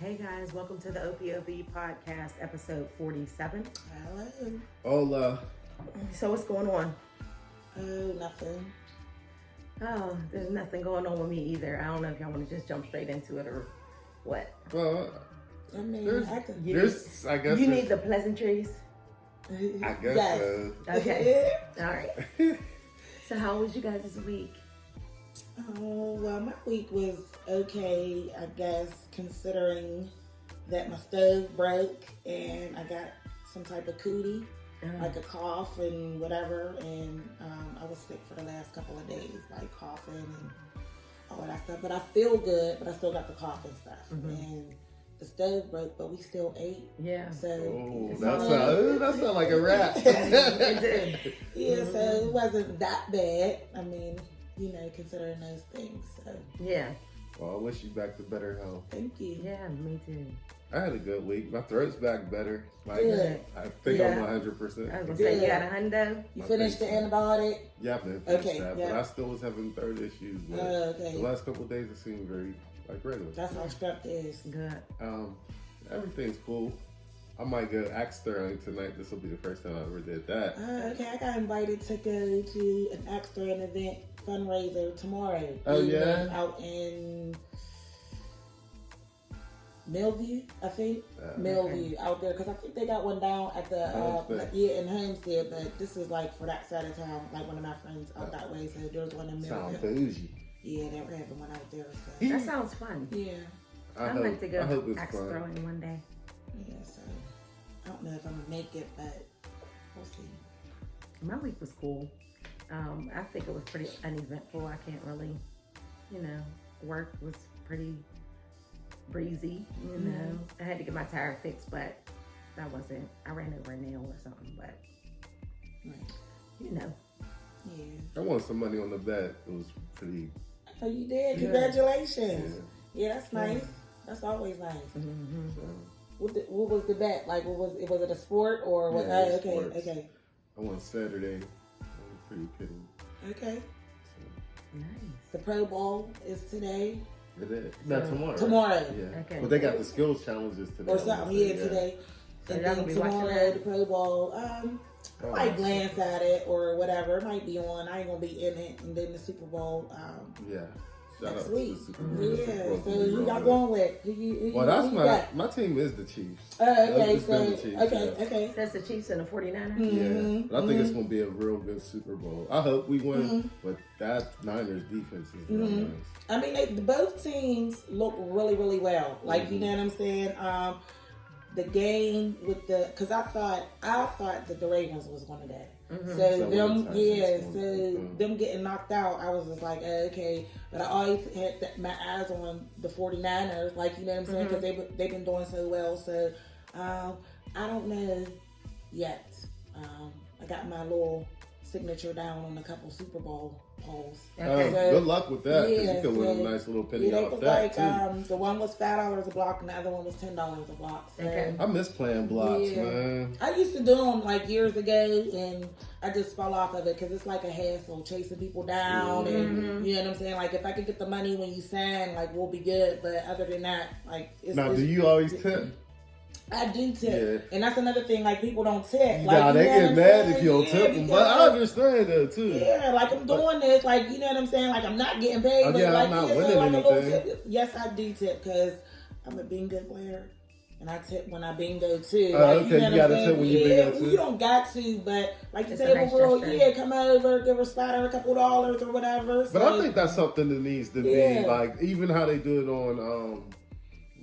Hey guys, welcome to the O.P.O.V podcast, episode 47. Hello. Hola. So what's going on? Oh, nothing. Oh, there's nothing going on with me either. I don't know if y'all want to just jump straight into it or what. Well, I mean, I guess you need the pleasantries. I guess yes. so. Okay. All right. So how was you guys this week? Oh, well, my week was okay, I guess, considering that my stove broke and I got some type of cootie, like a cough and whatever, and I was sick for the last couple of days, like coughing and all that stuff. But I feel good, but I still got the cough and stuff. Mm-hmm. And the stove broke, but we still ate. Yeah. So that sounds like a rap. It did. Yeah, so it wasn't that bad. I mean, you know, considering those things. So Yeah. Well, I wish you back to better health. thank you. Yeah, me too. I had a good week. My throat's back better. Like, Good. I think Yeah. I'm 100%. I was gonna Good. say, you got a hundo? You I finished the think so. antibiotic? Yeah, I've been finished Okay, that, yeah. but I still was having throat issues. But Okay. the last couple of days it seemed very regular. That's how strep is. Good. Everything's cool. I might go axe throwing tonight. This will be the first time I ever did that. Okay, I got invited to go to an extra event fundraiser tomorrow. Oh, yeah? Out in Millview, I think. Okay. Millview out there, because I think they got one down at the Homestead. in Homestead, but this is like for that side of town, like one of my friends out that way. So there's one in Sound Millview. bougie. Yeah, they were having one out there. So. That sounds fun. Yeah. I'd like to I hope go it's axe fun. throwing one day. Yeah, so I don't know if I'm gonna make it, but we'll see. My week was cool. I think it was pretty uneventful. I can't really, work was pretty breezy, I had to get my tire fixed, but that wasn't, I ran over a nail or something, but, Right. Yeah. I won some money on the bet. It was pretty. Oh, you did? Yeah. Congratulations. Yeah, that's nice. That's always nice. mm-hmm. What was the bet? Like, was it a sport or what? Yeah, it was Oh, okay, sports. okay. I won Saturday. I'm pretty kidding. Okay. Nice. The Pro Bowl is today. It is. No, tomorrow. Tomorrow. Yeah. Okay. But they got the skills challenges today. Or something, yeah, today. So And y'all then gonna be watching tomorrow, that? the Pro Bowl. I might glance at it or whatever. It might be on. I ain't gonna be in it. And then the Super Bowl Yeah. Shout next out to week. the Super Bowl. Yeah. Super Bowl So to be who y'all going going with? Who Well, that's who you got? my team is the Chiefs. Okay, It's been the so Chiefs, okay, yeah. okay. That's the Chiefs and the 49ers? Mhm, Yeah, but I think it's gonna be a real good Super Bowl. I hope we win, Mhm. but that Niners defense is real Mhm. nice. I mean, both teams look really, really well. Like, you Mhm. know what I'm saying? The game with because I thought that the Ravens was one of that. Mm-hmm. So Some of the them, Titans yeah. won. So Mhm. them getting knocked out, I was just like, oh, okay. But I always had my eyes on the 49ers, like, you know what I'm saying? Because they've been doing so well. So I don't know yet. I got my little signature down on a couple Super Bowl polls. Okay. So- Good luck with that, because yeah, you could win a so- nice little penny Yeah, they off was that like, too. the one was $5 a block and the other one was $10 a block. So Okay. I miss playing blocks, Yeah. man. I used to do them like years ago and I just fell off of it because it's like a hassle chasing people down and you know what I'm saying? Like if I could get the money when you sign, like we'll be good. But other than that, like Now, do you always tip? I do tip, Yeah. and that's another thing. Like people don't tip. Nah, Like, they you know get what mad I'm if saying? you don't Yeah, tip them, but because- I understand that too. Yeah, like I'm doing this, like you know what I'm saying. Like I'm not getting paid, Oh, but yeah, like I'm not yeah, winning so like a little anything. tip. Yes, I do tip because I'm a bingo player, and I tip when I bingo too. Oh, Like, okay, know you what I'm gotta saying? tip when you Yeah, bingo, too? You don't got to, but like the It's a table nice girl, gesture. yeah, come over, give her starter a couple dollars or whatever. But I think that's something that needs to Yeah. be like, even how they do it on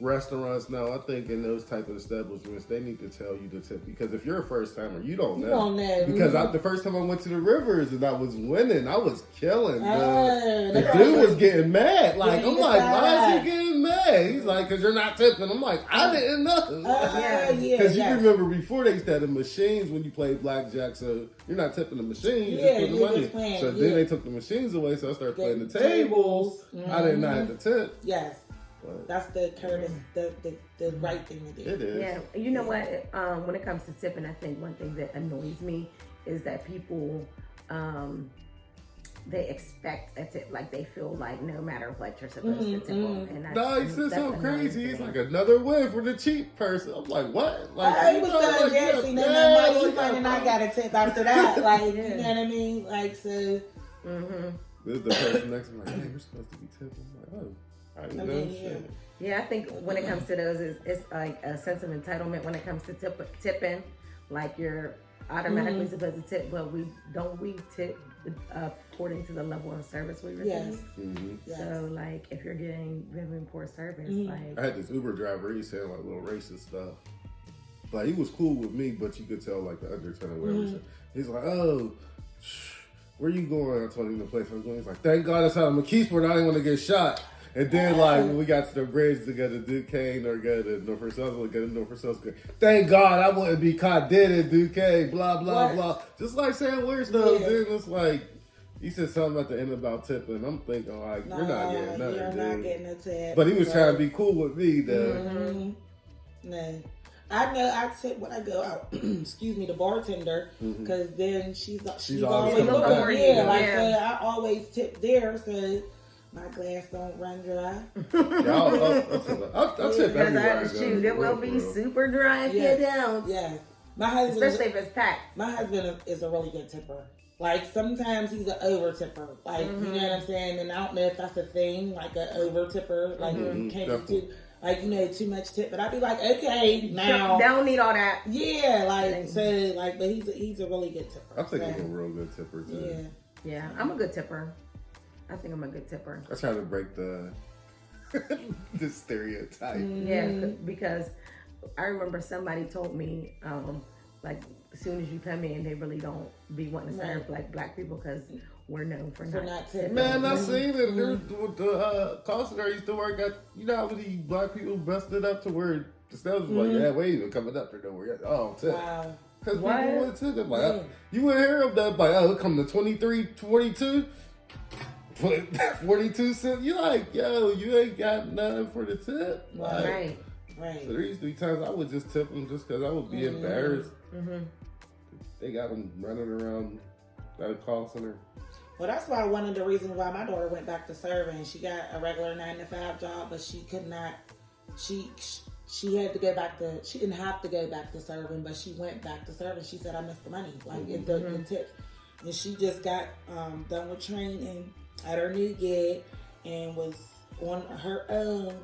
restaurants now. I think in those type of establishments, they need to tell you to tip, because if you're a first timer, you don't know. you don't know Because Mhm. the first time I went to the Rivers and I was winning, I was killing. Oh, The that's dude right. was getting mad. Like, Yeah, I'm he like, why decided. is he getting mad? He's like, because you're not tipping. I'm like, I didn't know. Yeah, Because you yes. remember before they used to have the machines when you played blackjack, so you're not tipping the machines, you Yeah, just put the you're money. just playing, So yeah. then they took the machines away, so I started playing the The tables. tables. I didn't know how to tip. Yes, But that's the Curtis, the right thing to do. it is. Yeah, you know what? When it comes to tipping, I think one thing that annoys me is that people they expect a tip. Like they feel like no matter what you're supposed to tip them. And No, he said that's something annoying crazy. to He's me. like another win for the cheap person. I'm like, what? Like, He was done dancing and that money, he might have not got a tip after that. Like, you know what I mean? Like, so. This is the person next to me, like, hey, you're supposed to be tipping. I'm like, oh, I didn't know shit. Yeah, I think when it comes to those, it's like a sense of entitlement when it comes to tipping. Like you're automatically supposed to tip, but we tip according to the level of service we receive. Yes. So like if you're getting really poor service, like I had this Uber driver, he said like little racist stuff. Like he was cool with me, but you could tell like the undertone or whatever. He's like, oh, where you going? I told him the place I was going. He's like, thank God it's out of McKeesport. I didn't want to get shot. And then, like, when we got to the bridge to go to Duquesne or go to Norfolk South, thank God I wouldn't be caught dead in Duquesne, blah, blah, blah. Just like saying weird stuff. Then it's like, he said something at the end about tipping. I'm thinking, like, you're not getting nothing, You're dude. not getting a tip. But he was trying to be cool with me, though. No. I know I tip when I go out, excuse me, the bartender, because then she's always coming looking back. for you. Like, so I always tip there, so my glass don't run dry. I'll tip everywhere I go. Shoot, it will be super dry if you don't. Yes. My husband, especially if it's packed. My husband is a really good tipper. Like, sometimes he's an over tipper. Like, you know what I'm saying? And I don't know if that's a thing, like an over tipper. Like, you can't be too... Like, you know, too much tip. But I'd be like, okay, now. They don't need all that. Yeah, like, so, like, but he's a really good tipper. I think he's a real good tipper, too. Yeah, I'm a good tipper. I think I'm a good tipper. I try to break the stereotype. Yeah, because I remember somebody told me, like, as soon as you come in, they really don't be wanting to serve, like, black people because we're known for not tipping. Man, I seen it. With the call center I used to work at, you know how many black people busted up to where the sales was like, yeah, we ain't even coming up there nowhere. Oh, tip. Wow. Because people want to tip. I'm like, you wouldn't hear of that, like, oh, it come to 23, 22, 42 cents. You like, yo, you ain't got nothing for the tip. Like, right. So there used to be times I would just tip them just because I would be embarrassed. They got them running around at a call center. Well, that's why one of the reasons why my daughter went back to serving. She got a regular 9-to-5 job, but she could not. She had to go back to. She didn't have to go back to serving, but she went back to serving. She said, "I missed the money, like the tips." And she just got done with training at her new gig and was on her own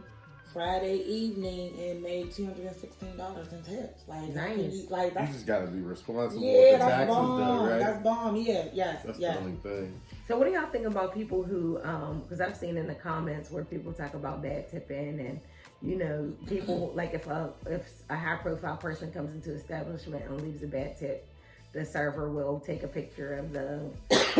Friday evening and made $216 in tips. Like, nice. Like, that's, you just gotta be responsible yeah, with the that's taxes, bomb. though, right? That's bomb. Yeah, yes, that's yes. the only thing. So what do y'all think about people who, because I've seen in the comments where people talk about bad tipping and, you know, people, like if a high profile person comes into establishment and leaves a bad tip, the server will take a picture of the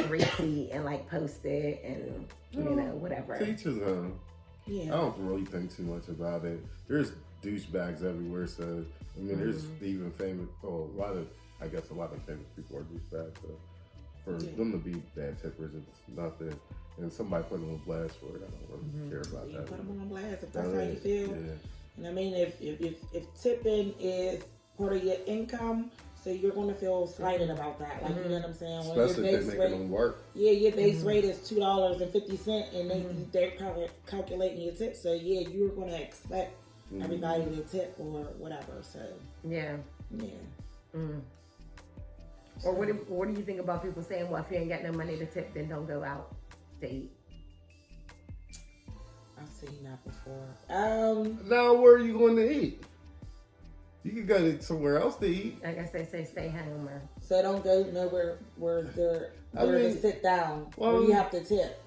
receipt and like post it and, you know, whatever. Teachers, I don't really think too much about it. There's douchebags everywhere, so I mean, there's even famous. Oh, a lot of famous people are douchebags. So for them to be bad tippers, it's nothing. And somebody put them on blast for it. I don't really care about that. Put them on blast if that's how you feel. And I mean, if tipping is part of your income, so you're going to feel slighted about that. Like, you know what I'm saying? When especially if they're making them work. Yeah, your base rate is $2.50, and they're calculating your tip. So yeah, you're going to expect everybody to tip or whatever. So yeah. So, or what do you think about people saying, well, if you ain't got no money to tip, then don't go out to eat? I've seen that before. Now, where are you going to eat? You can go to somewhere else to eat. I guess they say stay home. So don't go nowhere where to sit down. Where you have to tip.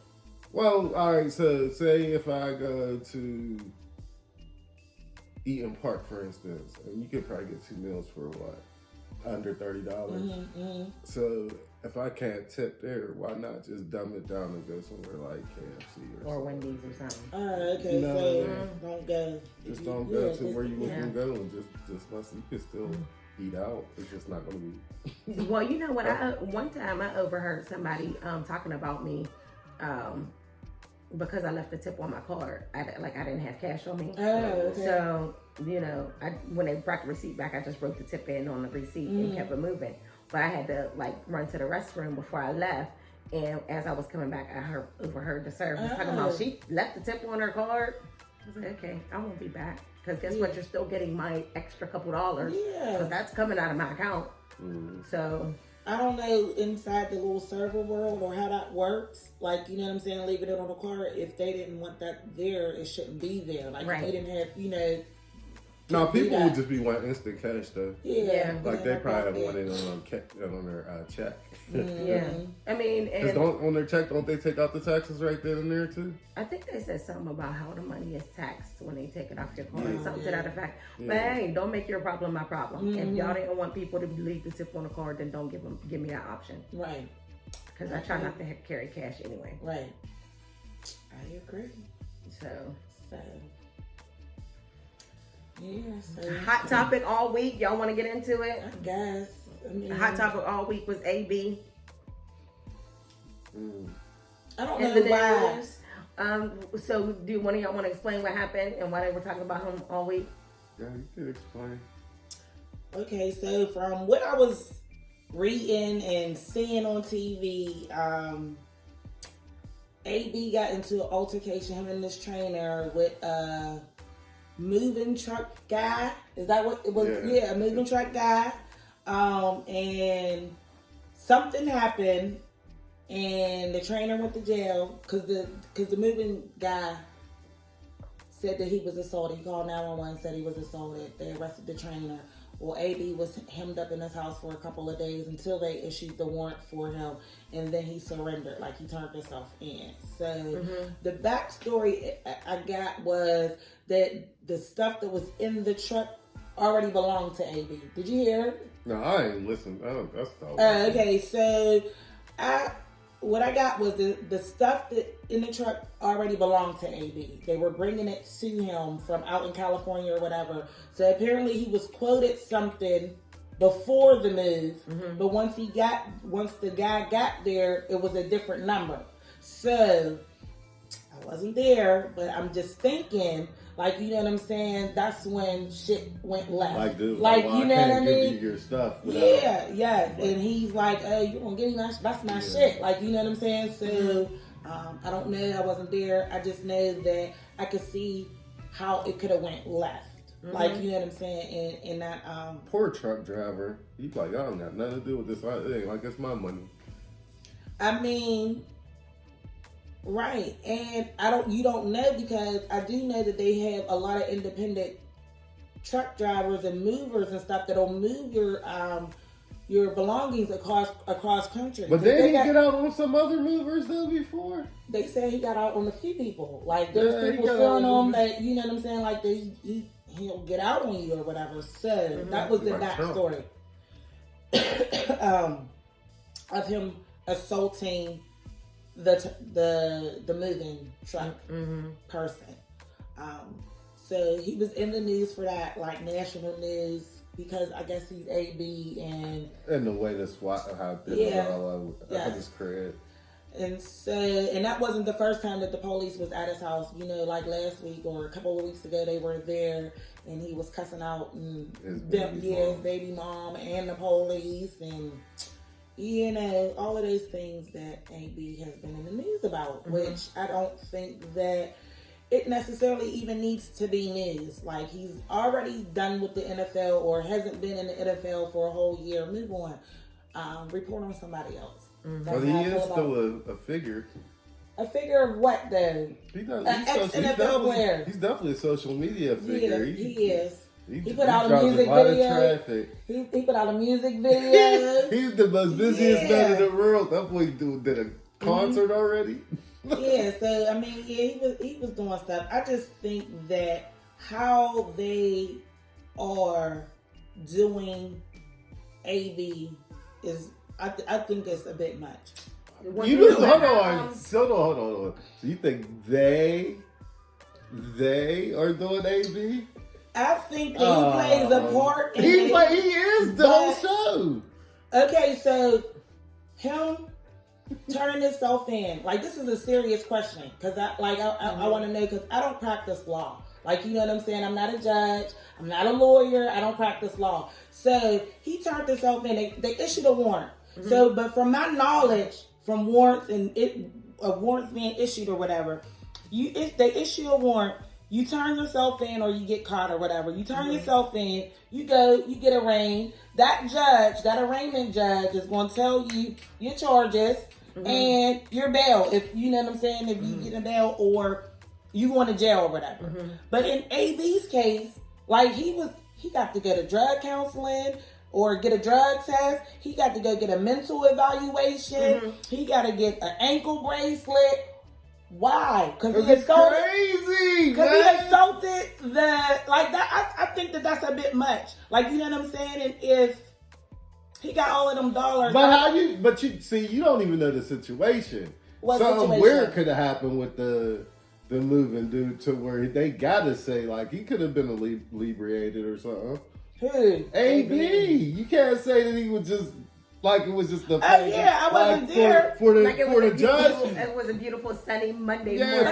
Well, all right. So say if I go to Eaton Park, for instance, and you could probably get 2 meals for what? Under $30. So if I can't tip there, why not just dumb it down and go somewhere like KFC or Wendy's or something? Okay, you know, so don't go. Just don't go to where you was gonna go, and just listen. You can still eat out. It's just not gonna be. Well, you know what? One time I overheard somebody talking about me because I left the tip on my card. I didn't have cash on me. Oh, okay. So, you know, when they brought the receipt back, I just wrote the tip in on the receipt and kept it moving. But I had to like run to the restroom before I left, And as I was coming back, I overheard the server talking about she left the tip on her card. I was like, okay, I won't be back. Because guess what? You're still getting my extra couple dollars. Yeah. Because that's coming out of my account. So I don't know inside the little server world or how that works. Like, you know what I'm saying? Leaving it on the card. If they didn't want that there, it shouldn't be there. Like, if they didn't have, you know. No, people would just be wanting instant cash though. Yeah. Like they probably want it on their check. Yeah. I mean, and on their check, don't they take out the taxes right then and there too? I think they said something about how the money is taxed when they take it off your card. Something to that effect. But hey, don't make your problem my problem. If y'all didn't want people to leave the tip on the card, then don't give me that option. Right. Because I try not to carry cash anyway. Right. I agree. So. Yeah. So Hot topic all week. Y'all want to get into it? I guess. I mean, Hot topic all week was AB. I don't know why. So do one of y'all want to explain what happened and why they were talking about him all week? Yeah, you can explain. Okay, so from what I was reading and seeing on TV, AB got into an altercation, him and this trainer, with a moving truck guy. Is that what it was? Yeah, a moving truck guy. And something happened, and the trainer went to jail because the moving guy said that he was assaulted. He called 911, said he was assaulted. They arrested the trainer. Well, AB was hemmed up in his house for a couple of days until they issued the warrant for him, and then he surrendered, like he turned himself in. So the backstory I got was that the stuff that was in the truck already belonged to AB. Did you hear it? No, I ain't listened. That's dope. Okay, so what I got was the stuff that in the truck already belonged to AB. They were bringing it to him from out in California or whatever. So apparently he was quoted something before the move, but once the guy got there, it was a different number. So I wasn't there, but I'm just thinking, like, you know what I'm saying? That's when shit went left. Like, dude, like you know what I mean? Give you your stuff. Yes. And he's like, "Oh, you gonna give me that's my shit." Like, you know what I'm saying? So I don't know. I wasn't there. I just know that I could see how it could have went left. Like, you know what I'm saying? And that poor truck driver. He's like, I don't got nothing to do with this. It ain't like it's my money. I mean. Right, and you don't know, because I do know that they have a lot of independent truck drivers and movers and stuff that'll move your belongings across country. But didn't he get out on some other movers though before? They said he got out on a few people. Like there's people telling him that, you know what I'm saying, like he'll get out on you or whatever. So that was the backstory of him assaulting the moving truck person. So he was in the news for that, like national news, because I guess he's AB and the way the SWAT happened, I just created. And so, and that wasn't the first time that the police was at his house. You know, like last week or a couple of weeks ago, they were there and he was cussing out his baby mom and the police, and you know, all of those things that AB has been in the news about, which I don't think that it necessarily even needs to be news. Like, he's already done with the NFL or hasn't been in the NFL for a whole year. Move on. Report on somebody else. But he is still a figure. A figure of what, though? He's an ex-NFL player. He's definitely a social media figure. Yeah, he is. He put out a music video. He put out a music video. He's the most busiest man in the world. That boy did a concert already. Yeah, so I mean, he was doing stuff. I just think that how they are doing AB is, I think it's a bit much. Hold on. So you think they are doing AB? I think that he plays a part in He is the whole show. Okay, so him turning himself in, like, this is a serious question, because I want to know, because I don't practice law. Like, you know what I'm saying? I'm not a judge. I'm not a lawyer. I don't practice law. So he turned himself in. They issued a warrant. So, but from my knowledge, from warrants and warrants being issued or whatever. If they issue a warrant, you turn yourself in or you get caught or whatever. You turn yourself in, you go, you get arraigned. That arraignment judge is going to tell you your charges and your bail. If you know what I'm saying, if you get a bail or you going to jail or whatever. But in AB's case, like he got to go to drug counseling or get a drug test. He got to go get a mental evaluation. He got to get an ankle bracelet. Why? Because he assaulted. Crazy. Because he assaulted that. I think that's a bit much. Like, you know what I'm saying? And if he got all of them dollars, But you see, you don't even know the situation. Something weird could have happened with the moving dude to where they gotta say like he could have been inebriated or something. Who? AB. You can't say that he was just like it was just the. Oh yeah, I wasn't there. For the judge. It was a beautiful sunny Monday morning.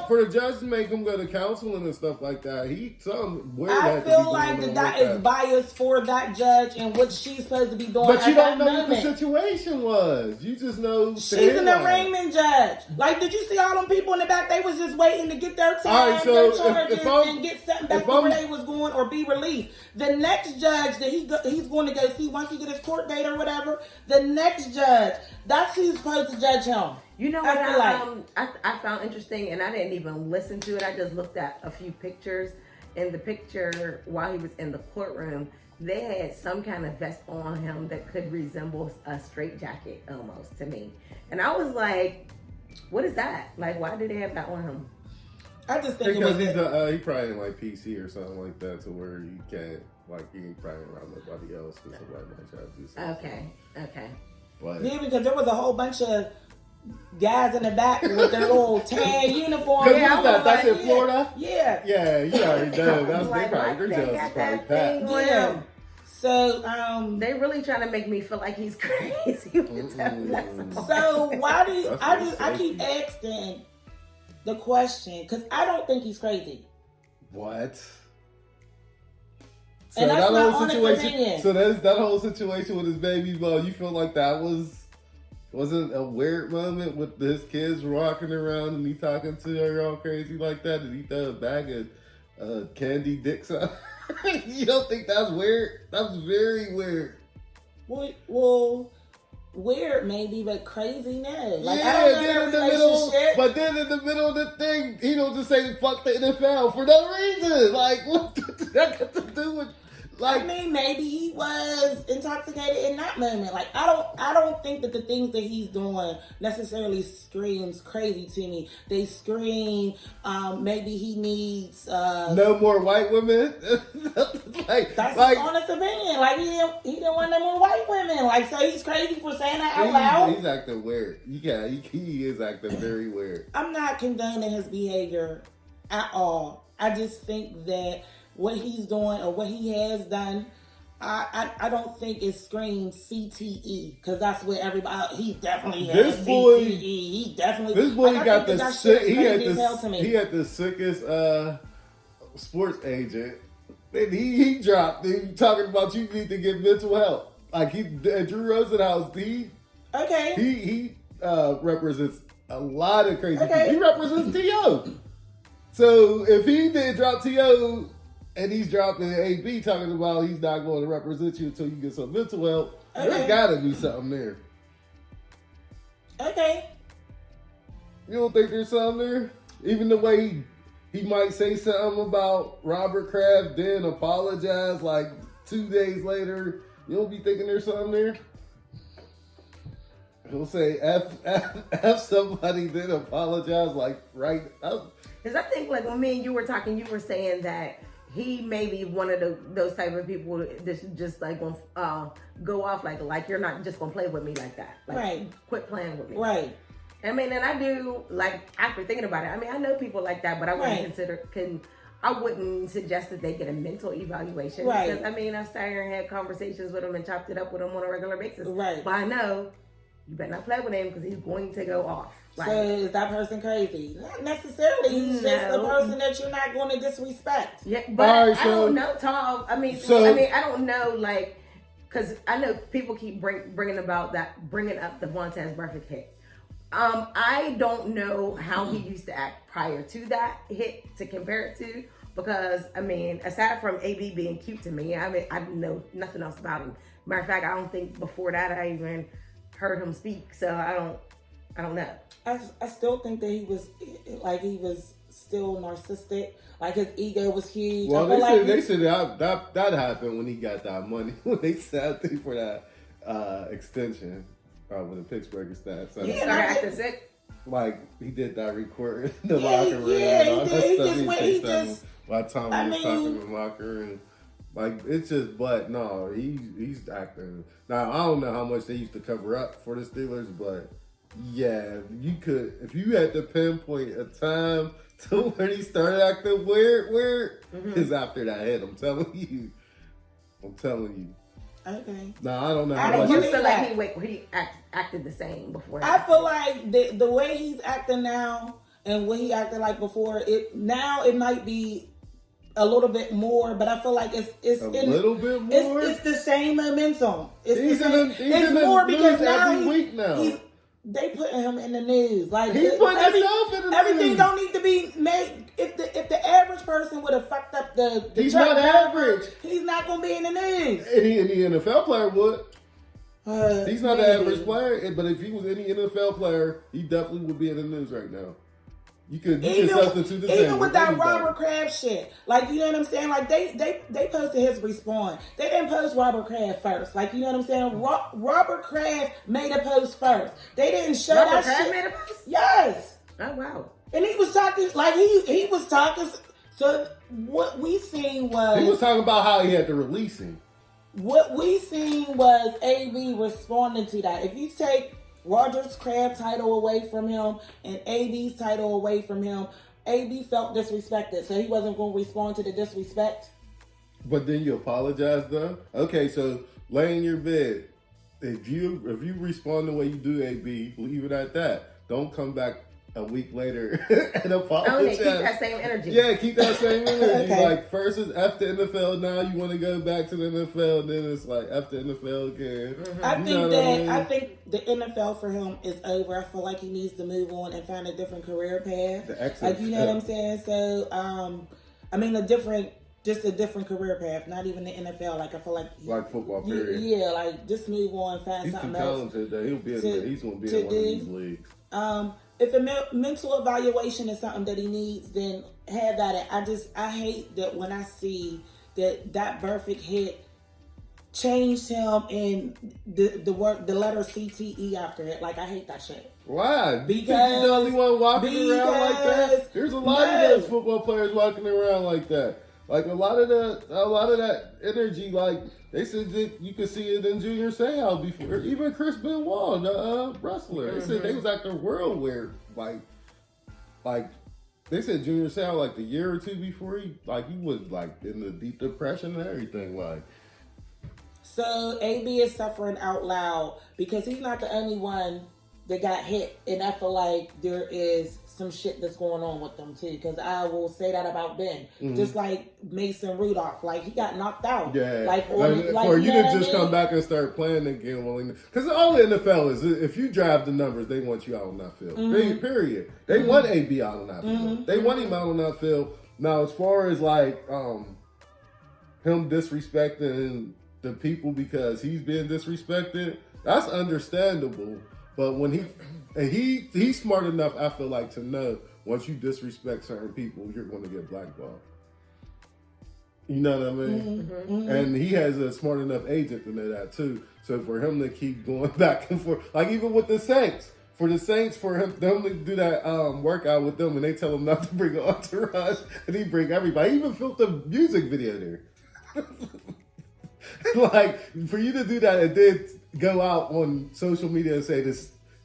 For the judge to make him go to counseling and stuff like that. I feel like that is biased for that judge and what she's supposed to be doing. But you don't know what the situation was. You just know she's an arraignment judge. Like, did you see all them people in the back? They was just waiting to get their time, their charges, and get something back to where they was going or be released. The next judge that he's going to go see once he get his court date or whatever. The next judge, that's who's supposed to judge him. You know what I found interesting, and I didn't even listen to it. I just looked at a few pictures. In the picture, while he was in the courtroom, they had some kind of vest on him that could resemble a straitjacket almost to me. And I was like, what is that? Like, why did they have that on him? I just think because he probably ain't like PC or something like that to where you can't, like, he ain't probably around nobody else because somebody might try to do something. Okay. But, yeah, because there was a whole bunch of guys in the back with their little tan uniform. That's in Florida? Yeah. Yeah, you already know. That's like, their jails is probably packed. Yeah. So, they really trying to make me feel like he's crazy. So why do you, I keep asking the question because I don't think he's crazy. What? So and that's that my whole honest situation. opinion. So that whole situation with his baby boy, you feel like that wasn't a weird moment with his kids walking around and he talking to her all crazy like that? Did he throw a bag of candy dicks out? You don't think that's weird? That's very weird. Well, weird maybe, but crazy no. Like, yeah, I don't know the relationship. But then in the middle of the thing, he don't just say fuck the NFL for no reason. Like, what does that got to do with? Like, I mean, maybe he was intoxicated in that moment. Like, I don't think that the things that he's doing necessarily screams crazy to me. They scream, maybe he needs no more white women. That's his honest opinion. Like, he didn't want no more white women. Like, so he's crazy for saying that out loud. He's acting weird. Yeah, he is acting very weird. I'm not condoning his behavior at all. I just think that what he's doing or what he has done, I don't think it screams CTE because that's what everybody. He definitely has CTE. He definitely. This boy got the sick. He had the sickest sports agent. And he dropped. He talking about you need to get mental health. Like at Drew Rosenhaus. He represents a lot of crazy people. He represents T.O. So if he did drop T.O. and he's dropping AB talking about he's not going to represent you until you get some mental help, there gotta be something there. Okay. You don't think there's something there? Even the way he might say something about Robert Kraft, then apologize like 2 days later. You don't be thinking there's something there? He'll say F somebody, then apologize like right. Because I think like when me and you were talking, you were saying that he may be one of those type of people that just like go off like you're not just gonna play with me like that. Like, right. Quit playing with me. Right. I mean, and I do like after thinking about it. I mean, I know people like that, but I wouldn't I wouldn't suggest that they get a mental evaluation. Right. Because I mean, I've sat here and had conversations with them and chopped it up with them on a regular basis. Right. But I know you better not play with him because he's going to go off. Like, so is that person crazy? Not necessarily. He's just a person that you're not going to disrespect. Yeah, but I don't know, Tom. I mean, I don't know, like, because I know people keep bringing up the Vontaze perfect hit. I don't know how he used to act prior to that hit to compare it to, because I mean, aside from AB being cute to me, I mean, I know nothing else about him. Matter of fact, I don't think before that I even heard him speak, so I don't know. I still think that he was still narcissistic. Like his ego was huge. Well, they said that happened when he got that money, when they said him for that extension with the Pittsburgh stats. So He started acting sick. Like he did that record in the locker room and all that stuff. By the time he was talking in the locker and like it's just, but no, he's acting. Now I don't know how much they used to cover up for the Steelers, but yeah, you could if you had to pinpoint a time to when he started acting weird, is after that hit. I'm telling you. Okay. No, I don't know. I don't You feel like he acted the same before. I feel like the way he's acting now and what he acted like before, it might be a little bit more, but I feel like it's a little bit more. It's the same momentum. He's more because now every week now. They putting him in the news. Like he's putting himself in the news. Everything don't need to be made. If the average person would have fucked up the he's not average. He's not gonna be in the news. Any NFL player would. He's not maybe. an average player, but if he was any NFL player, he definitely would be in the news right now. You could substitute the even with that Robert Kraft shit. Like, you know what I'm saying? Like they posted his response. They didn't post Robert Kraft first. Like, you know what I'm saying? Robert Kraft made a post first. They didn't show Robert that Kraft shit. made a post? Yes. Oh wow. And he was talking like he was talking. So what we seen was he was talking about how he had to release him. What we seen was AB responding to that. If you take Roger's Kraft title away from him and AB's title away from him, AB felt disrespected, so he wasn't going to respond to the disrespect. But then you apologize, though. Okay, so lay in your bed. If you respond the way you do, AB, leave it at that. Don't come back a week later and apologize. Keep that same energy. Yeah, keep that same energy. Okay. Like first it's F the NFL, now you want to go back to the NFL, and then it's like F the NFL again. Mm-hmm. I think the NFL for him is over. I feel like he needs to move on and find a different career path. Like, you know what I'm saying? So I mean a different career path, not even the NFL. Like I feel like football period. Yeah, like just move on, find something else. He's too talented that he's going to be in one of these leagues. If a mental evaluation is something that he needs, then have that. I hate that when I see that perfect hit changed him and the letter CTE after it. Like, I hate that shit. Why? Because he's the only one walking around like that. There's a lot of those football players walking around like that. Like a lot of that energy, like they said that you could see it in Junior Seau before. Even Chris Benoit, the wrestler, they said they was acting real weird. Like they said Junior Seau like the year or two before he was like in the deep depression and everything. Like, so AB is suffering out loud because he's not the only one that got hit, and I feel like there is some shit that's going on with them too. Because I will say that about Ben, just like Mason Rudolph, like he got knocked out. Yeah, like for you to just come back and start playing again, because all the NFL is if you drive the numbers, they want you out on that field. Period. They want AB out on that field. They want him out on that field. Now, as far as like him disrespecting the people because he's being disrespected, that's understandable. But when he's smart enough, I feel like, to know once you disrespect certain people, you're going to get blackballed. You know what I mean? And he has a smart enough agent to know that too. So for him to keep going back and forth, like even with the Saints, for them to do that workout with them, and they tell him not to bring an entourage, and he bring everybody. He even filmed the music video there. Like, for you to do that and then go out on social media and say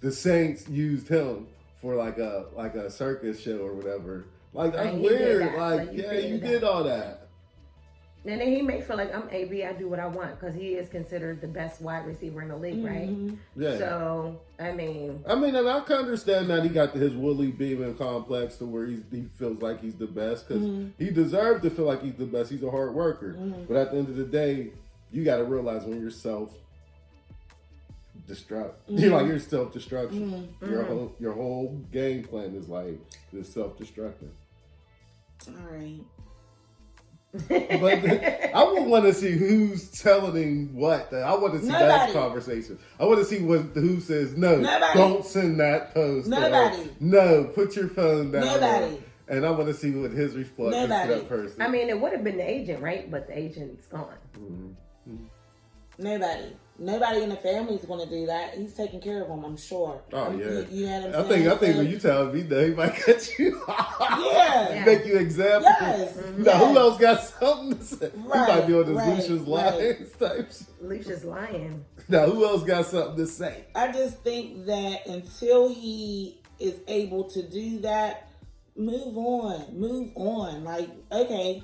the Saints used him for like a circus show or whatever. Like, that's weird. Like, yeah, you did all that. And then he may feel like, I'm AB, I do what I want, because he is considered the best wide receiver in the league, right? Yeah. So, I mean, and I can understand that he got his Willie Beeman complex to where he feels like he's the best, because he deserved to feel like he's the best. He's a hard worker. But at the end of the day, you got to realize when you're self-destruct, you're self-destruction. Your whole game plan is like this self-destructing. All right. But I would want to see who's telling him what. I want to see that conversation. I want to see who says no. Don't send that post. No, put your phone down. And I want to see what his response is to that person. I mean, it would have been the agent, right? But the agent's gone. Nobody in the family is going to do that. He's taking care of them, I'm sure. Oh, yeah. You know what I'm saying? I think when you tell me that, he might cut you off. Yeah. Make you example. Yes. Now, who else got something to say? Right. He might be on this Lucia's Lions type shit. Lucia's lying. Now, who else got something to say? I just think that until he is able to do that, move on. Like, okay.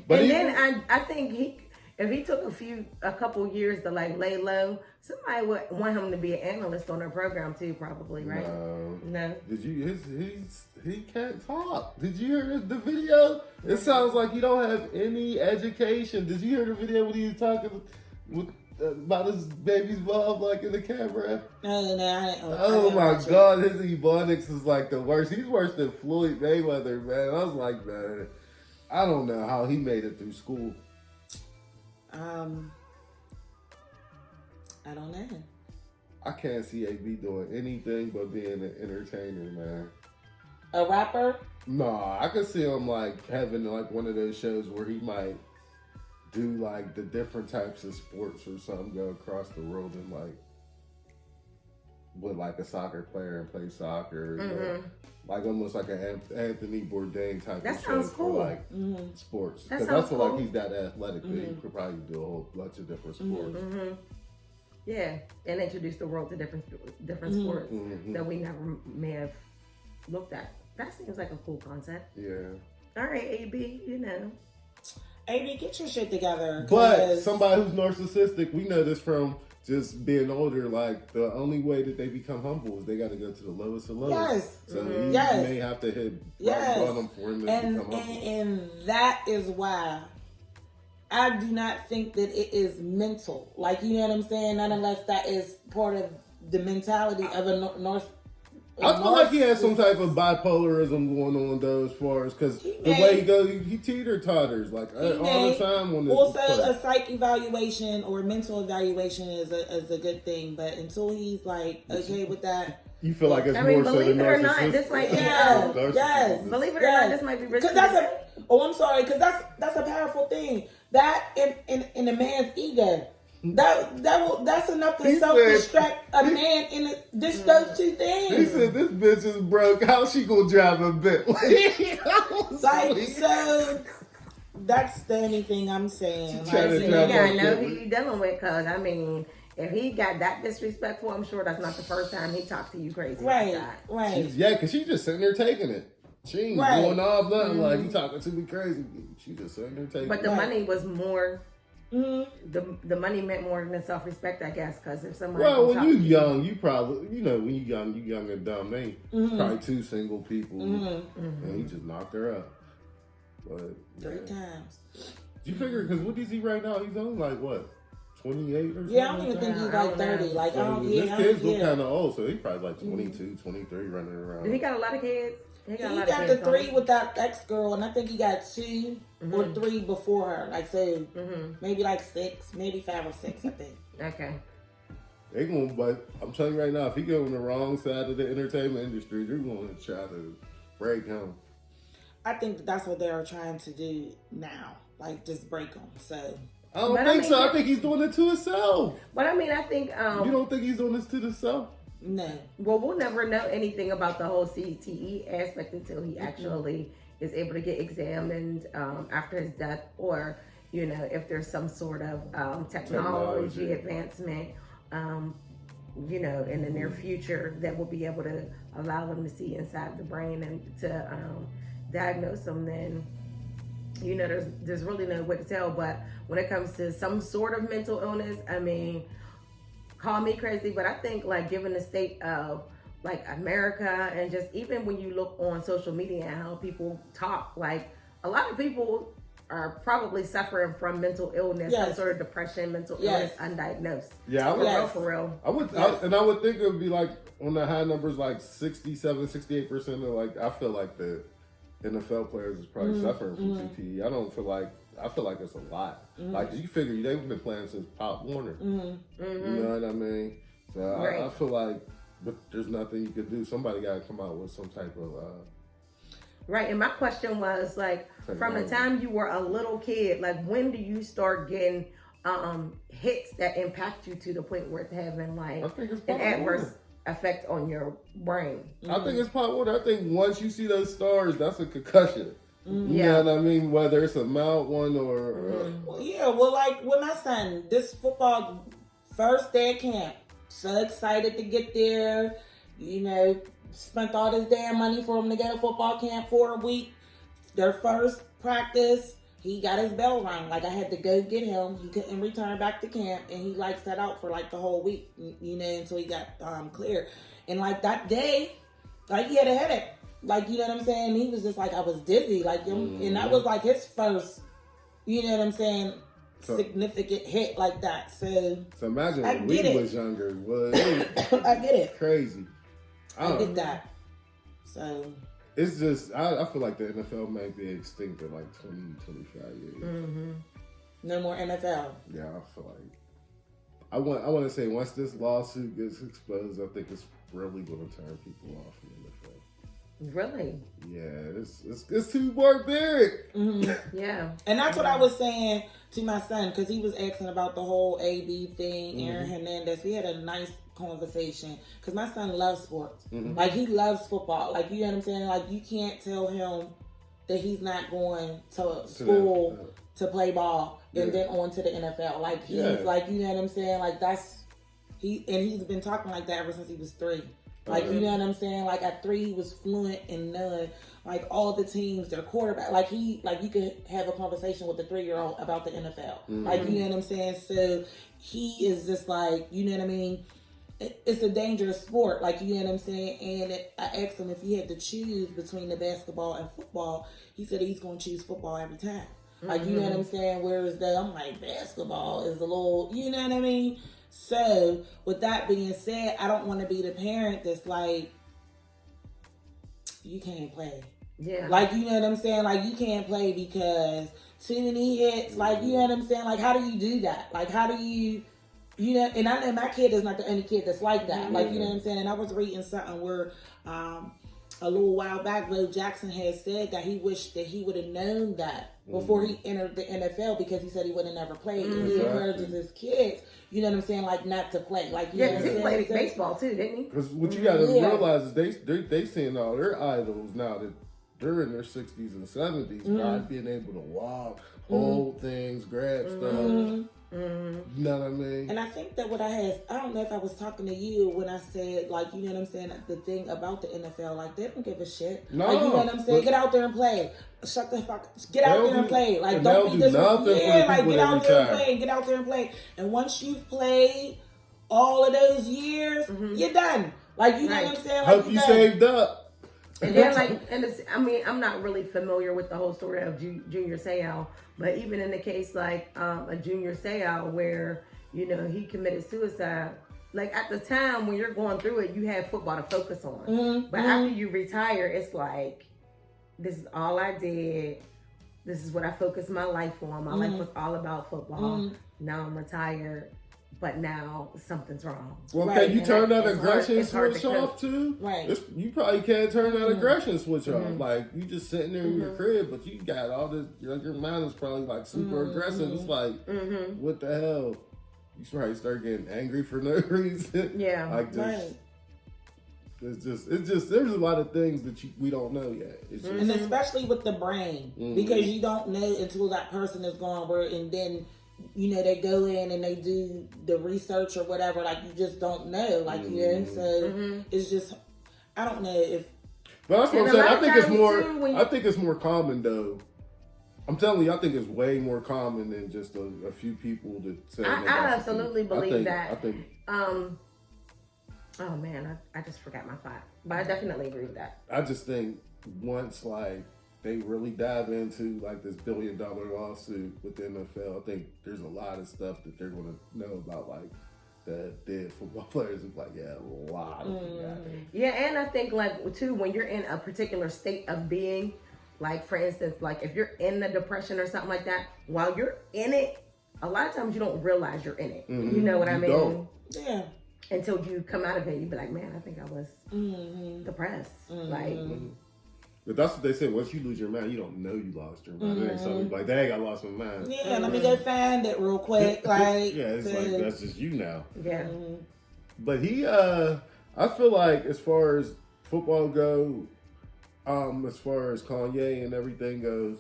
But and then I think if he took a couple years to like lay low, somebody would want him to be an analyst on their program too, probably, right? No. Did you? He can't talk. Did you hear the video? It sounds like he don't have any education. Did you hear the video when he was talking about his baby's mom, like in the camera? Oh my God, his ebonics is like the worst. He's worse than Floyd Mayweather, man. I was like, man, I don't know how he made it through school. I don't know. I can't see AB doing anything but being an entertainer, man. A rapper? Nah, I could see him like having like one of those shows where he might do like the different types of sports or something, go across the world and like with like a soccer player and play soccer. Like almost like an Anthony Bourdain type that of sounds show cool. for like sports. Because That like he's that athletic that he could probably do a whole bunch of different sports. Yeah, and introduce the world to different sports that we never may have looked at. That seems like a cool concept. Yeah. All right, AB, you know. AB, get your shit together. But somebody who's narcissistic, we know this from just being older, like the only way that they become humble is they got to go to the lowest of lows. Yes. So he may have to hit rock bottom for him to become humble. And that is why I do not think that it is mental. Like, you know what I'm saying? Not unless that is part of the mentality of a North. I feel like he has some type of bipolarism going on though, as far as because the way he goes, he teeter-totters like all the time. On this also, a psych evaluation or mental evaluation is a good thing, but until he's like okay with that, you feel like it's more so the narcissist. Believe it or not, this might be yes. Believe it or not, this might be risky. I'm sorry, because that's a powerful thing. That in a man's ego. That's enough to self-destruct a man in those two things. He said, "This bitch is broke. How's she gonna drive a Bentley?" So that's the only thing I'm saying. You gotta know who you dealing with, cause I mean, if he got that disrespectful, I'm sure that's not the first time he talked to you crazy. Right. Because she's just sitting there taking it. She ain't going off nothing like you talking to me crazy. She just sitting there taking it. But the money was more. The money meant more than self-respect, I guess, because if somebody when you young, you probably when you young and dumb. They probably two single people, and he just knocked her up. But 3 times. You figure because what is he right now? He's only like what 28 or something. Yeah, I don't even think he's like 30. Like his kids look kind of old, so he's probably like 22, 23 running around. Did he got a lot of kids? He got the 3 with that ex-girl, and I think he got 2 or 3 before her. Like, so maybe like 6, maybe 5 or 6, I think. Okay. They gonna, but I'm telling you right now, if he go on the wrong side of the entertainment industry, they're gonna try to break him. I think that's what they're trying to do now, like just break him. So I don't think so. I think he's doing it to himself. But I mean, I think you don't think he's doing this to himself? No. Well, we'll never know anything about the whole CTE aspect until he actually is able to get examined after his death, or if there's some sort of technology advancement, in the near future that will be able to allow them to see inside the brain and to diagnose them. Then there's really no way to tell. But when it comes to some sort of mental illness, I mean, call me crazy, but I think like given the state of like America, and just even when you look on social media and how people talk, like a lot of people are probably suffering from mental illness, some Yes. sort of depression, mental Yes. illness, undiagnosed. Yeah, I For would, real, for real. I would think it would be like on the high numbers, like 67, 68%. Of like, I feel like the NFL players is probably suffering from CTE. I feel like it's a lot. Like, you figure they've been playing since Pop Warner. You know what I mean? So Right. I feel like, but there's nothing you could do. Somebody got to come out with some type of. Right, and my question was like, from the time you were a little kid, like when do you start getting hits that impact you to the point where it's having like I think it's an Pop adverse Warner. effect on your brain? I think it's Pop Warner. I think once you see those stars, that's a concussion. You Yeah. know what I mean? Whether it's a mild one or. Well, yeah, well, like with my son, this football first day of camp, so excited to get there. You know, spent all this damn money for him to go to football camp for a week. Their first practice, he got his bell rung. Like, I had to go get him. He couldn't return back to camp, and he like sat out for like the whole week, you know, until he got clear. And like that day, like he had a headache. Like, you know what I'm saying? He was just like, I was dizzy. Like, and that was like his first, you know what I'm saying, significant hit like that. So imagine I when we get it. was younger. Was I get it. crazy. I get that. So It's just, I feel like the NFL may be extinct in like 20, 25 years. no more NFL. Yeah, I feel like. I want to say once this lawsuit gets exposed, I think it's really going to turn people off from the NFL. Really? Yeah, it's too barbaric. Yeah. And that's what I was saying to my son, because he was asking about the whole AB thing, Aaron Hernandez. We had a nice conversation, because my son loves sports. Like, he loves football. Like, you know what I'm saying? Like, you can't tell him that he's not going to school to play ball and then on to the NFL. Like, he's like, you know what I'm saying? Like, he's been talking like that ever since he was 3. Like, you know what I'm saying? Like, at 3, he was fluent in knowing, like, all the teams, their quarterback. Like, you could have a conversation with a 3-year-old about the NFL. Like, you know what I'm saying? So, he is just like, you know what I mean? It's a dangerous sport. Like, you know what I'm saying? And I asked him if he had to choose between the basketball and football. He said he's going to choose football every time. Like, you know what I'm saying? Whereas I'm like, basketball is a little, you know what I mean? So, with that being said, I don't want to be the parent that's like, you can't play. Yeah. Like, you know what I'm saying? Like, you can't play because too many hits. Like, you know what I'm saying? Like, how do you do that? Like, how do you, you know, and I know my kid is not the only kid that's like that. Like, you know what I'm saying? And I was reading something where, a little while back, Bo Jackson had said that he wished that he would have known that before he entered the NFL, because he said he would have never played. And he encourages his kids, you know what I'm saying, like, not to play. Like, you know what I'm he saying? played baseball too, didn't he? Because what you got to realize is they seeing all their idols now that they're in their 60s and 70s, not being able to walk, hold things, grab stuff. You know what I mean? And I think that what I don't know if I was talking to you when I said, like, you know what I'm saying, the thing about the NFL, like, they don't give a shit. No, like, you know what I'm saying? Get out there and play. Shut the fuck. Get out there and play. Like, and don't be this. nothing for the Yeah, like, people get that out there and retire. play. Get out there and play. And once you've played all of those years, you're done. Like, you know what I'm saying? Like, Hope you done. saved up. And then, like, and it's, I mean, I'm not really familiar with the whole story of Junior Seau, but even in the case like a Junior Seau where, you know, he committed suicide, like, at the time when you're going through it, you have football to focus on. But after you retire, it's like, this is all I did. This is what I focused my life on. My life was all about football. Now I'm retired. But now something's wrong. Well, Right. can you turn that It's aggression hard to switch cope. off too? Right. You probably can't turn that aggression switch off. Like, you just sitting there in your crib, but you got all this. Your mind is probably like super aggressive. It's like, what the hell? You probably start getting angry for no reason. Yeah. Like, just, Right. it's just. There's a lot of things that we don't know yet. It's just, And especially with the brain, because you don't know until that person is gone, and then, you know, they go in and they do the research or whatever. Like, you just don't know. Like, you know, so it's just, I don't know if. But that's what I'm And a saying. lot I of think it's times, more. too, when you- I think it's more common though. I'm telling you, I think it's way more common than just a few people that say. I absolutely believe that. I think. Oh man, I just forgot my thought, but I definitely agree with that. I just think once, like, they really dive into like this $1 billion lawsuit with the NFL, I think there's a lot of stuff that they're going to know about, like the dead football players. Is like, yeah, a lot of them. Yeah, and I think like too, when you're in a particular state of being, like for instance, like if you're in the depression or something like that, while you're in it, a lot of times you don't realize you're in it. Mm-hmm. You know what I mean? Don't. Yeah. Until you come out of it, you be like, man, I think I was depressed. Like, But that's what they say. Once you lose your mind, you don't know you lost your mind. It ain't something like, dang, I lost my mind. Yeah, let me go find it real quick. Like, yeah, it's like that's just you now. yeah. But he, I feel like as far as football go, as far as Kanye and everything goes,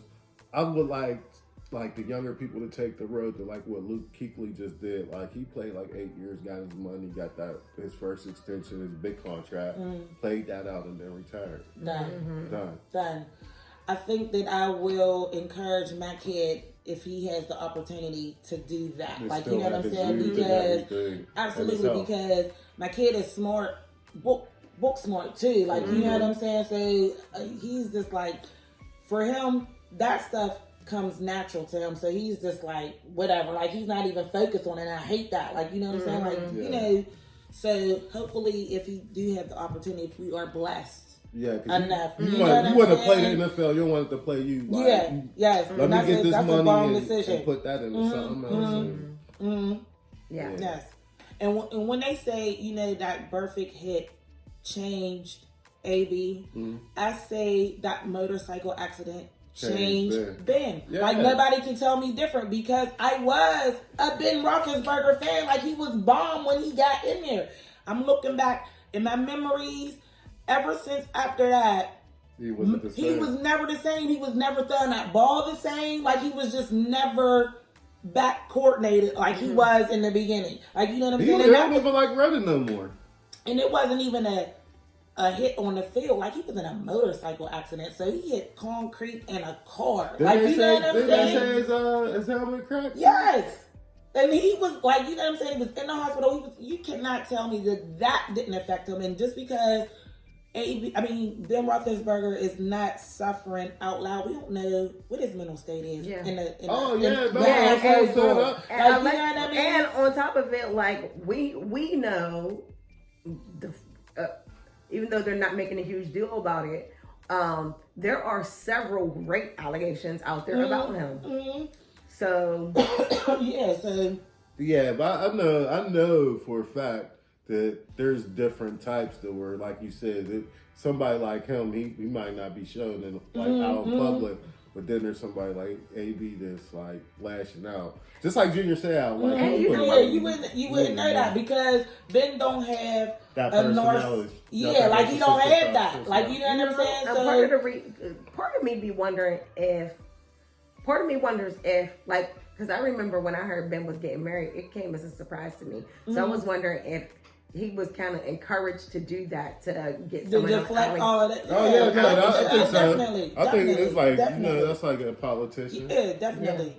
I would like the younger people to take the road to like what Luke Kuechly just did. Like he played like 8 years, got his money, got his first extension, his big contract, played that out, and then retired. Done. I think that I will encourage my kid if he has the opportunity to do that. Like, you know what I'm saying? Because absolutely, because my kid is smart, book smart too. Like, you know what I'm saying? So he's just like, for him, that stuff comes natural to him. So he's just like, whatever. Like, he's not even focused on it. And I hate that. Like, you know what I'm saying? Like, you know. So hopefully, if you do have the opportunity, if we are blessed. Yeah, enough. You want to play the NFL. You don't want it to play you. Like, yes. Let me get this money and put that into something else. Yeah. Yes. And when they say, you know, that perfect hit changed AB, I say that motorcycle accident changed Ben. Yeah. Like, nobody can tell me different because I was a Ben Roethlisberger fan. Like, he was bomb when he got in there. I'm looking back in my memories. Ever since after that, he wasn't the same. He was never the same. He was never throwing that ball the same. Like, he was just never back coordinated like he was in the beginning. Like, you know what I'm saying? He don't even like running no more. And it wasn't even a hit on the field. Like, he was in a motorcycle accident. So he hit concrete and a car. Like, you know what I'm saying? Did they say his helmet cracked? Yes. And he was like, you know what I'm saying? He was in the hospital. You cannot tell me that didn't affect him. And just because Ben Roethlisberger is not suffering out loud. We don't know what his mental state is. Yeah. And on top of it, like we know, even though they're not making a huge deal about it, there are several rape allegations out there about him. So but I know for a fact that there's different types that were, like you said, somebody like him, he might not be shown in out in public, but then there's somebody like AB that's like lashing out, just like Junior said. Like, you wouldn't know that because Ben don't have that personality. He don't have that. Like, you know what I'm saying? So part of me wonders if like, because I remember when I heard Ben was getting married, it came as a surprise to me. So I was wondering if he was kind of encouraged to do that to get someone else. All of that. I think so. Definitely. I think it's like, you know, that's like a politician. Yeah, definitely.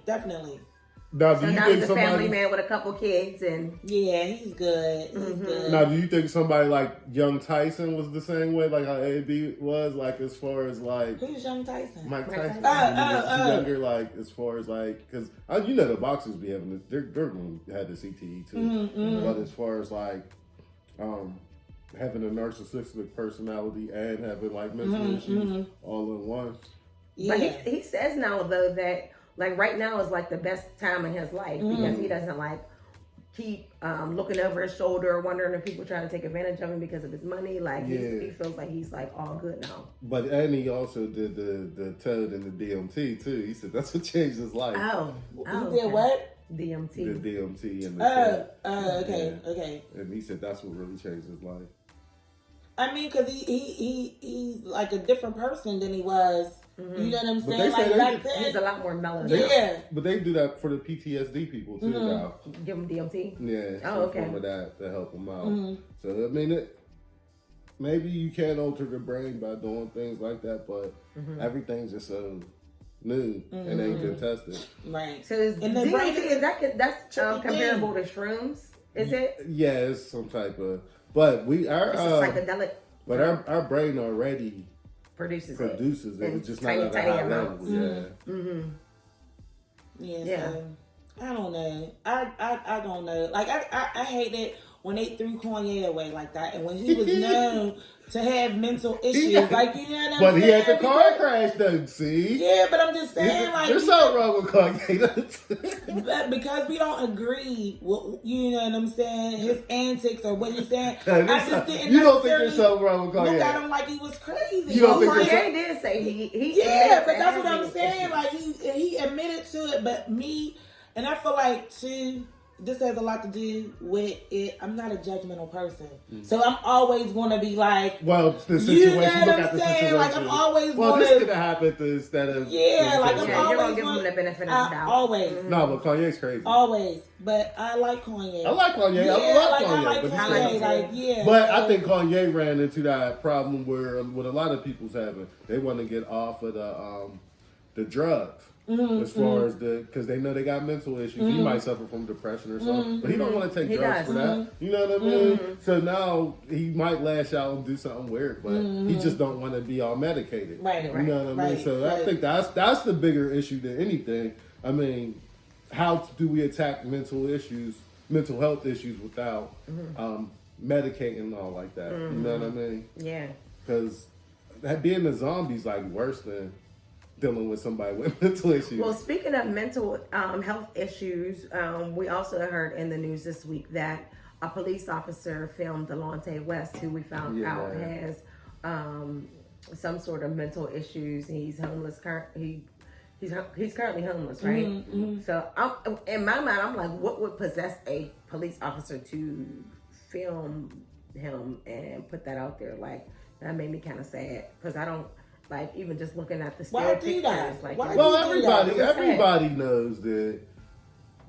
Now, do you think he's a family man with a couple kids, and he's good. He's good. Now, do you think somebody like Young Tyson was the same way, like how AB was, like as far as like who's Young Tyson? Mike Tyson. Younger, like as far as like, because you know the boxers be having they're going to have the CTE too, but as far as like having a narcissistic personality and having like mental issues all in one. Yeah. But he says now though that like right now is like the best time in his life because he doesn't like keep looking over his shoulder, wondering if people trying to take advantage of him because of his money. Like he feels like he's like all good now. And he also did the Toad and the DMT too. He said that's what changed his life. He did what? DMT. The DMT and the okay. And he said that's what really changed his life. I mean, because he's like a different person than he was. You know what I'm saying? Like back then, he's a lot more mellow. But they do that for the PTSD people too now. Give them DMT? Yeah. Form of that to help them out. So, I mean, maybe you can alter the brain by doing things like that, but everything's just so new and ain't been tested. Right. So is DMT, that's comparable to shrooms? Is it? Yeah, it's some type of, but it's a psychedelic. But our brain already produces it. in It's just not tiny, at a tiny high amounts. level. Yeah. Mm-hmm. Yeah. So, I don't know. I don't know. Like I hate it when they threw Kanye away like that, and when he was known to have mental issues, like you know what I'm saying. But he had the car crash though. See. Yeah, but I'm just saying, like there's something wrong with Kanye. but because we don't agree with, you know what I'm saying, his antics or what he's saying, I just didn't. You don't think there's something wrong with Kanye? Look at him like he was crazy. You don't think Kanye did say he yeah, but that's what I'm saying. Like he admitted to it, but me, and I feel like too. This has a lot to do with it. I'm not a judgmental person, so I'm always going to be like, well, the situation. You know what look I'm at the saying? situation. Like I'm always well, going this to. could have happened instead of. Yeah, like I'm you're always gonna give him the benefit of the doubt. Always. No, but Kanye's crazy. Always, but I like Kanye. I like Kanye. Yeah, I love Kanye. I like but Kanye. Like, yeah. But I think Kanye ran into that problem where what a lot of people's having. They want to get off of the drugs. As far as because they know they got mental issues. He might suffer from depression or something, but he don't want to take drugs for that. You know what I mean? So now he might lash out and do something weird, but he just don't want to be all medicated. Right. You know what I mean? So I think that's the bigger issue than anything. I mean, how do we attack mental health issues without medicating and all like that? You know what I mean? Yeah. Because being a zombie is like worse than dealing with somebody with mental issues. Well, speaking of mental health issues, we also heard in the news this week that a police officer filmed Delonte West, who we found out has some sort of mental issues. He's homeless. He's currently homeless, right? So in my mind, I'm like, what would possess a police officer to film him and put that out there? Like, that made me kind of sad because I don't. Like, even just looking at the still pictures. Like, well, everybody knows that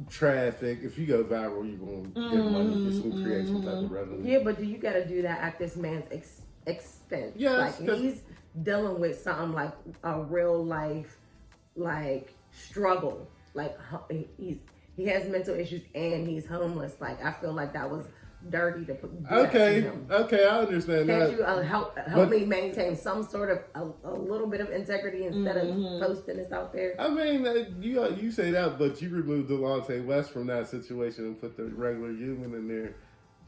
traffic, if you go viral, you're going to get money. It's going to create some type of revenue. Yeah, but you got to do that at this man's expense. Yes, like, he's dealing with something like a real life, like, struggle. Like, he has mental issues and he's homeless. Like, I feel like that was dirty to put. Okay, I understand that. Can't you help me maintain some sort of a little bit of integrity instead of posting this out there? I mean, you say that, but you removed Delonte West from that situation and put the regular human in there.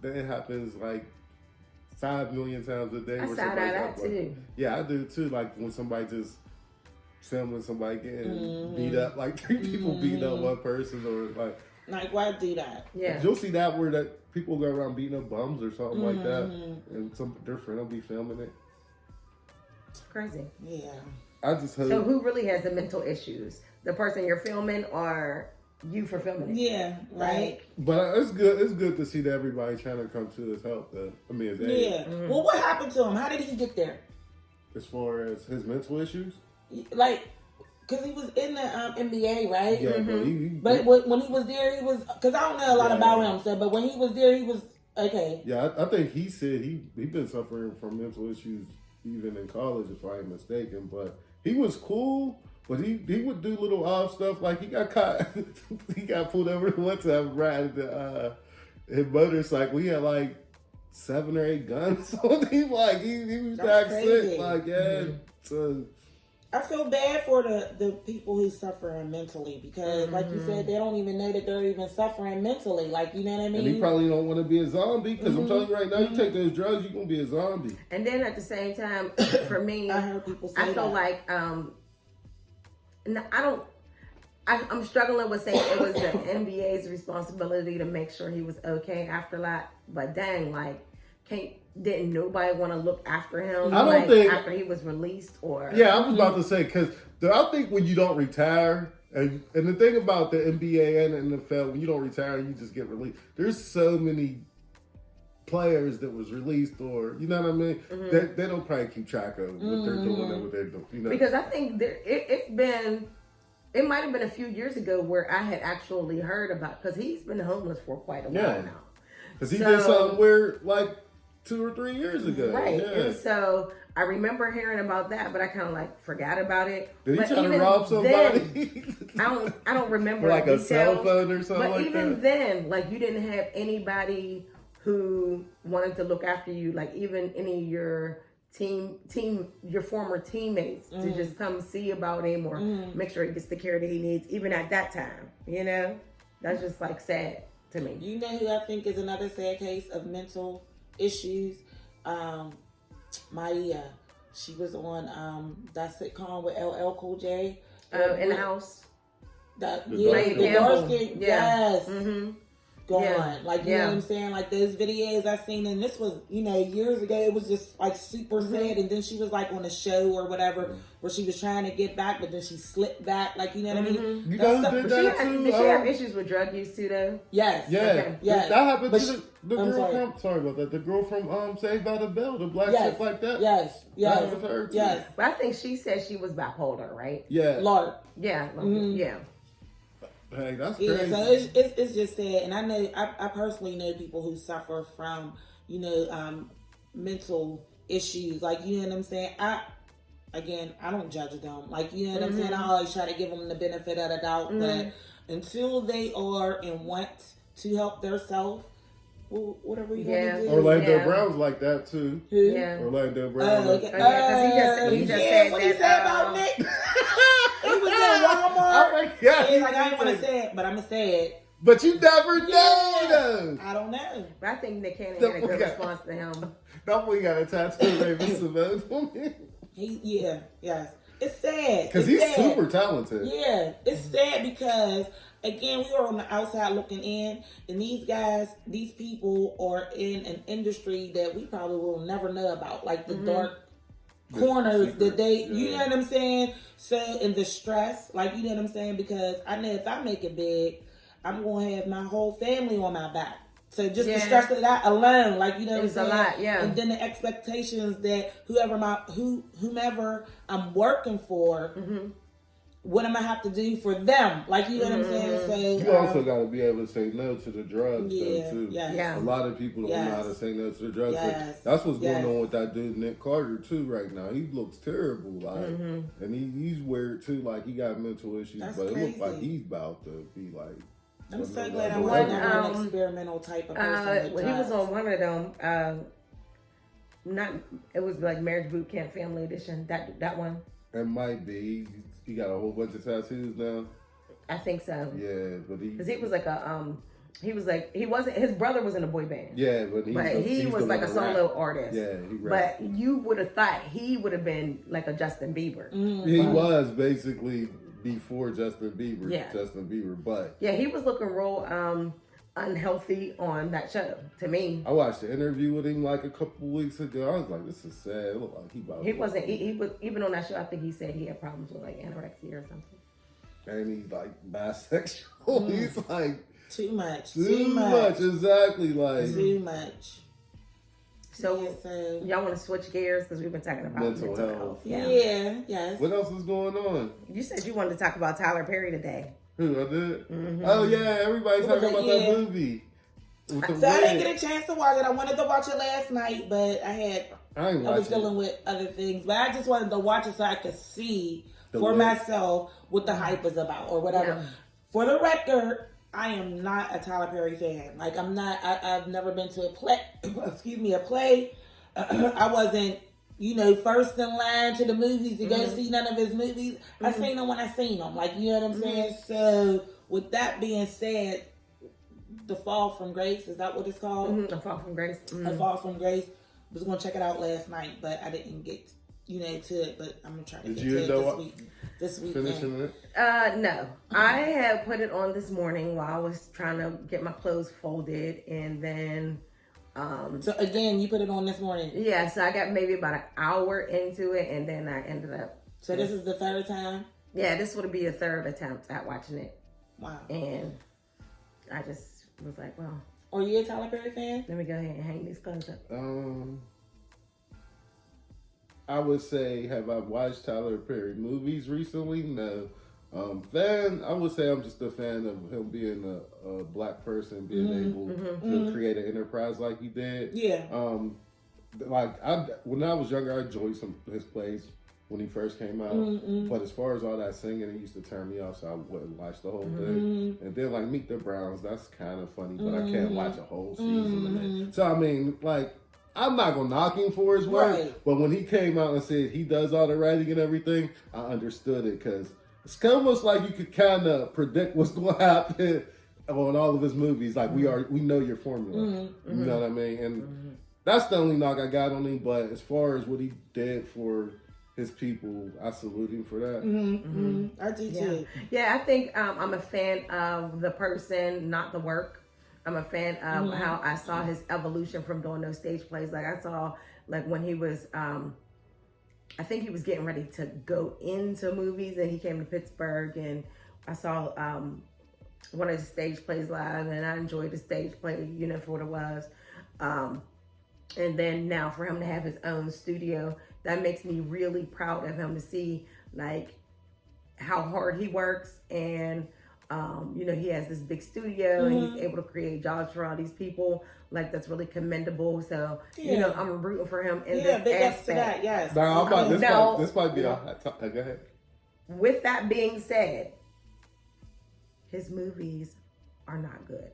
That happens like 5 million times a day. I side eye that too. Yeah, I do too. Like when somebody just filming somebody getting beat up, like 3 people beating up one person, or like why do that? Yeah, you'll see that where that people go around beating up bums or something like that, and their friend will be filming it. Crazy. Yeah. I just hope. So who really has the mental issues? The person you're filming, or you for filming it? Yeah, right. But it's good. It's good to see that everybody trying to come to his help. His aid. Yeah. Well, what happened to him? How did he get there? As far as his mental issues, like. Because he was in the NBA, right? Yeah, but when he was there, he was... Because I don't know a lot about him, so... But when he was there, he was... Okay. Yeah, I think he said he been suffering from mental issues even in college, if I ain't mistaken. But he was cool, but he would do little odd stuff. Like, he got caught... he got pulled over one time riding his motorcycle. He had, like, 7 or 8 guns on him. Like, he was that sick. Like, so... I feel bad for the people who's suffering mentally because, like you said, they don't even know that they're even suffering mentally. Like, you know what I mean? And he probably don't want to be a zombie because I'm telling you right now, you take those drugs, you're going to be a zombie. And then at the same time, for me, I heard people say I feel like, I'm struggling with saying it was the NBA's responsibility to make sure he was okay after that. But dang, like, didn't nobody want to look after him? I don't think after he was released, or I was about to say because I think when you don't retire, and the thing about the NBA and the NFL, when you don't retire, you just get released. There's so many players that was released, or you know what I mean. They don't probably keep track of what they're doing and what they're doing. You know? Because I think it might have been a few years ago where I had actually heard about, because he's been homeless for quite a while now. Because he did something weird like 2 or 3 years ago. Right. Yeah. And so I remember hearing about that, but I kind of like forgot about it. Did he try to rob somebody? Then, I don't remember for like details, a cell phone or something but like even that? then, like, you didn't have anybody who wanted to look after you, like even any of your your former teammates to just come see about him or make sure he gets the care that he needs, even at that time. You know, that's just like sad to me. You know who I think is another sad case of mental issues? Maya. She was on that sitcom with LL Cool J. In the house. The Campbell. dark skin, yes. Gone. Yeah. Like, you know what I'm saying? Like, those videos I seen, and this was, years ago, it was just, like, super sad. And then she was, like, on a show or whatever where she was trying to get back, but then she slipped back. Like, you know what I mean? You know who did that too? Did she have issues with drug use too, though? Yes. Yeah. Okay. Yes. That happened But to the girl from, sorry about that, the girl from Saved by the Bell, the black chick like that. Yes. Yes. That was her too. Yes. But I think she said she was bipolar, right? Yeah. Lark. Yeah. Yeah. Hey, that's Yeah, crazy. so it's just sad, and I know I personally know people who suffer from mental issues, like, you know what I'm saying. I don't judge them, like, you know what I'm saying. I always try to give them the benefit of the doubt, but until they are and want to help themselves, well, whatever you want to do. Orlando Brown's like that too. Who? Yeah. Orlando Brown. Because he just said what that, he said about Nick. He was in Walmart. Oh my God. He's like, I didn't want to say it, but I'm gonna say it. But you never know, though. I don't know. But I think Nick Cannon had a good response to him. That boy got a tattoo of Raven Simone on him. Yes. It's sad. Because he's super talented. Yeah, it's sad because, again, we are on the outside looking in, and these people are in an industry that we probably will never know about, like the dark corners that they, you know what I'm saying? So, and the stress, like, you know what I'm saying? Because I know if I make it big, I'm going to have my whole family on my back. So just the stress of that alone, like, you know what I'm saying? It's a lot, yeah. And then the expectations that whomever I'm working for, what am I have to do for them? Like, you know what I'm saying? So You also got to be able to say no to the drugs, though, too. Yes. A lot of people don't know how to say no to the drugs. Yes. That's what's going on with that dude, Nick Carter, too, right now. He looks terrible, like, and he's weird, too. Like, he got mental issues, but it looks like he's about to be, like, I'm so glad I'm not an experimental type of person. He was on one of them. It was like Marriage Boot Camp Family Edition. That one. It might be. He got a whole bunch of tattoos now. I think so. Yeah, but because he was like he wasn't. His brother was in a boy band. Yeah, but he was like a solo artist. Yeah, he rapped. But you would have thought he would have been like a Justin Bieber. He was basically before Justin Bieber. Yeah. Justin Bieber, but yeah, he was looking real unhealthy on that show to me. I watched the interview with him like a couple weeks ago. I was like, this is sad. It looked like he wasn't. He was even on that show. I think he said he had problems with like anorexia or something. And he's like bisexual. He's like too much, exactly, like too much. So y'all want to switch gears because we've been talking about mental health. Yeah, yes. What else is going on? You said you wanted to talk about Tyler Perry today. Who, I did? Oh yeah, everybody's talking about that movie. So I didn't get a chance to watch it. I wanted to watch it last night, but I was dealing with other things. But I just wanted to watch it so I could see for myself what the hype is about or whatever. Yeah. For the record, I am not a Tyler Perry fan. Like, I'm not. I've never been to a play. A play. I wasn't, first in line to the movies to go see none of his movies. I seen them when I seen them. Like, you know what I'm saying? So, with that being said, The Fall from Grace, is that what it's called? The Fall from Grace. The Fall from Grace. I was going to check it out last night, but I didn't get, to it. But I'm going to try to get to it this week. Finishing it? No. I had put it on this morning while I was trying to get my clothes folded, and then... so again, you put it on this morning? Yeah, so I got maybe about an hour into it, and then I ended up... So this is the third time? Yeah, this would be a third attempt at watching it. Wow. And I just was like, well... Are you a Tyler Perry fan? Let me go ahead and hang these clothes up. I would say, have I watched Tyler Perry movies recently? No. Fan, I would say I'm just a fan of him being a black person, being able to create an enterprise like he did. Yeah. When I was younger, I enjoyed some of his plays when he first came out. But as far as all that singing, it used to turn me off, so I wouldn't watch the whole thing. And then, Meet the Browns, that's kind of funny, but I can't watch a whole season of it. So, I'm not gonna knock him for his work, Right. but when he came out and said he does all the writing and everything, I understood it because it's almost like you could kind of predict what's going to happen on all of his movies. Like we know your formula. Mm-hmm. You know what I mean? And that's the only knock I got on him. But as far as what he did for his people, I salute him for that. I do too. Yeah, I think I'm a fan of the person, not the work. I'm a fan of how I saw his evolution from doing those stage plays. Like I saw, like when he was, I think he was getting ready to go into movies, and he came to Pittsburgh, and I saw one of the stage plays live, and I enjoyed the stage play, you know, for what it was. And then now for him to have his own studio, that makes me really proud of him to see like how hard he works, and you know, he has this big studio and he's able to create jobs for all these people. Like that's really commendable. So you know, I'm rooting for him in this big ups to aspect. that. Yes. Now, this might be a hot topic. Go ahead. With that being said, his movies are not good.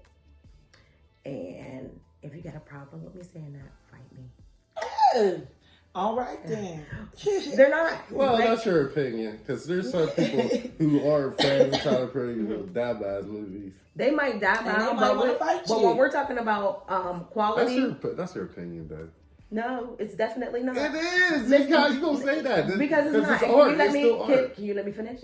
And if you got a problem with me saying that, fight me. Oh, all right then. They're not. Well, like, that's your opinion, because there's some people who are fans of Tyler Perry who die by his movies. they might die by And they him, might wanna fight but you. when we're talking about quality, That's your opinion, though. no, it's definitely not. It is. Listen, How you gonna say that? Because it's not. It's art. Can It's still art. you let me finish?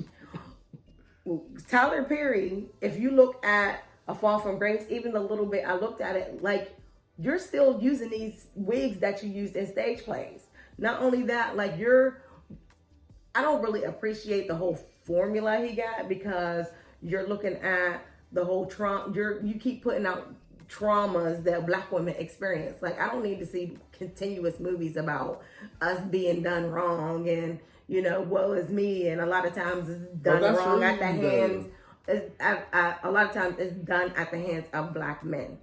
Tyler Perry, if you look at A Fall from Grace, even the little bit I looked at it, like you're still using these wigs that you used in stage plays. Not only that, like I don't really appreciate the whole formula he got, because you're looking at the whole trauma. You keep putting out traumas that Black women experience. Like I don't need to see continuous movies about us being done wrong and, you know, woe is me. And a lot of times it's done wrong at the hands. A lot of times it's done at the hands of Black men.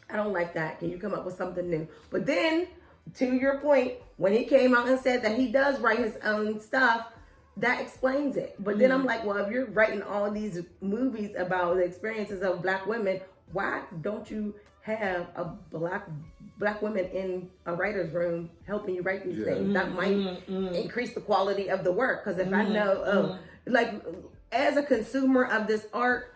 I don't like that. Can you come up with something new? But then, to your point, when he came out and said that he does write his own stuff, that explains it. But then I'm like, well, if you're writing all these movies about the experiences of Black women, why don't you have a black women in a writer's room helping you write these things? That might increase the quality of the work. Because if I know, like as a consumer of this art,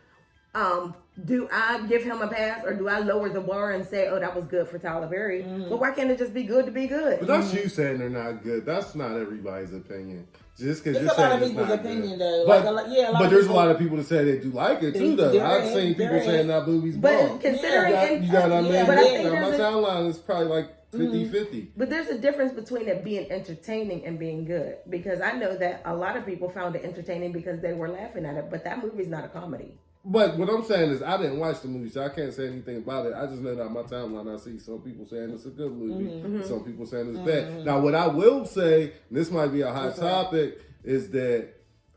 do I give him a pass, or do I lower the bar and say, oh, that was good for Tyler Perry? But why can't it just be good to be good? But that's you saying they're not good. That's not everybody's opinion. Just because It's you're a lot saying of it's people's not opinion, good. though. But, But there's a lot of people that say they do like it too, though. I've seen people saying that movie's But bomb. considering, You got on Yeah, my but I think there's timeline is probably like 50-50. But there's a difference between it being entertaining and being good. Because I know that a lot of people found it entertaining because they were laughing at it. But that movie's not a comedy. But what I'm saying is, I didn't watch the movie, so I can't say anything about it. I just know that on my timeline, I see some people saying it's a good movie, and some people saying it's bad. Now, what I will say, and this might be a hot topic, is that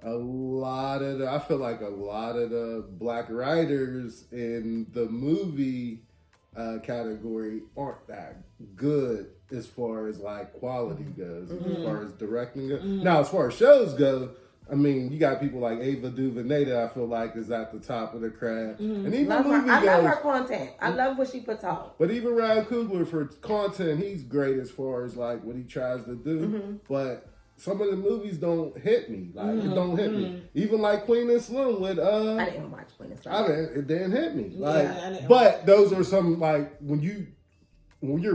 I feel like a lot of the Black writers in the movie category aren't that good as far as like quality goes, as far as directing goes. Now, as far as shows go, I mean, you got people like Ava DuVernay that I feel like is at the top of the craft. And even I movie love goes, her content. I love what she puts out. but even Ryan Coogler for content, he's great as far as like what he tries to do. But some of the movies don't hit me. Like it don't hit me. Even like Queen and Slim with I didn't watch Queen and Slim. it didn't hit me. Like, I didn't but those are some like when you're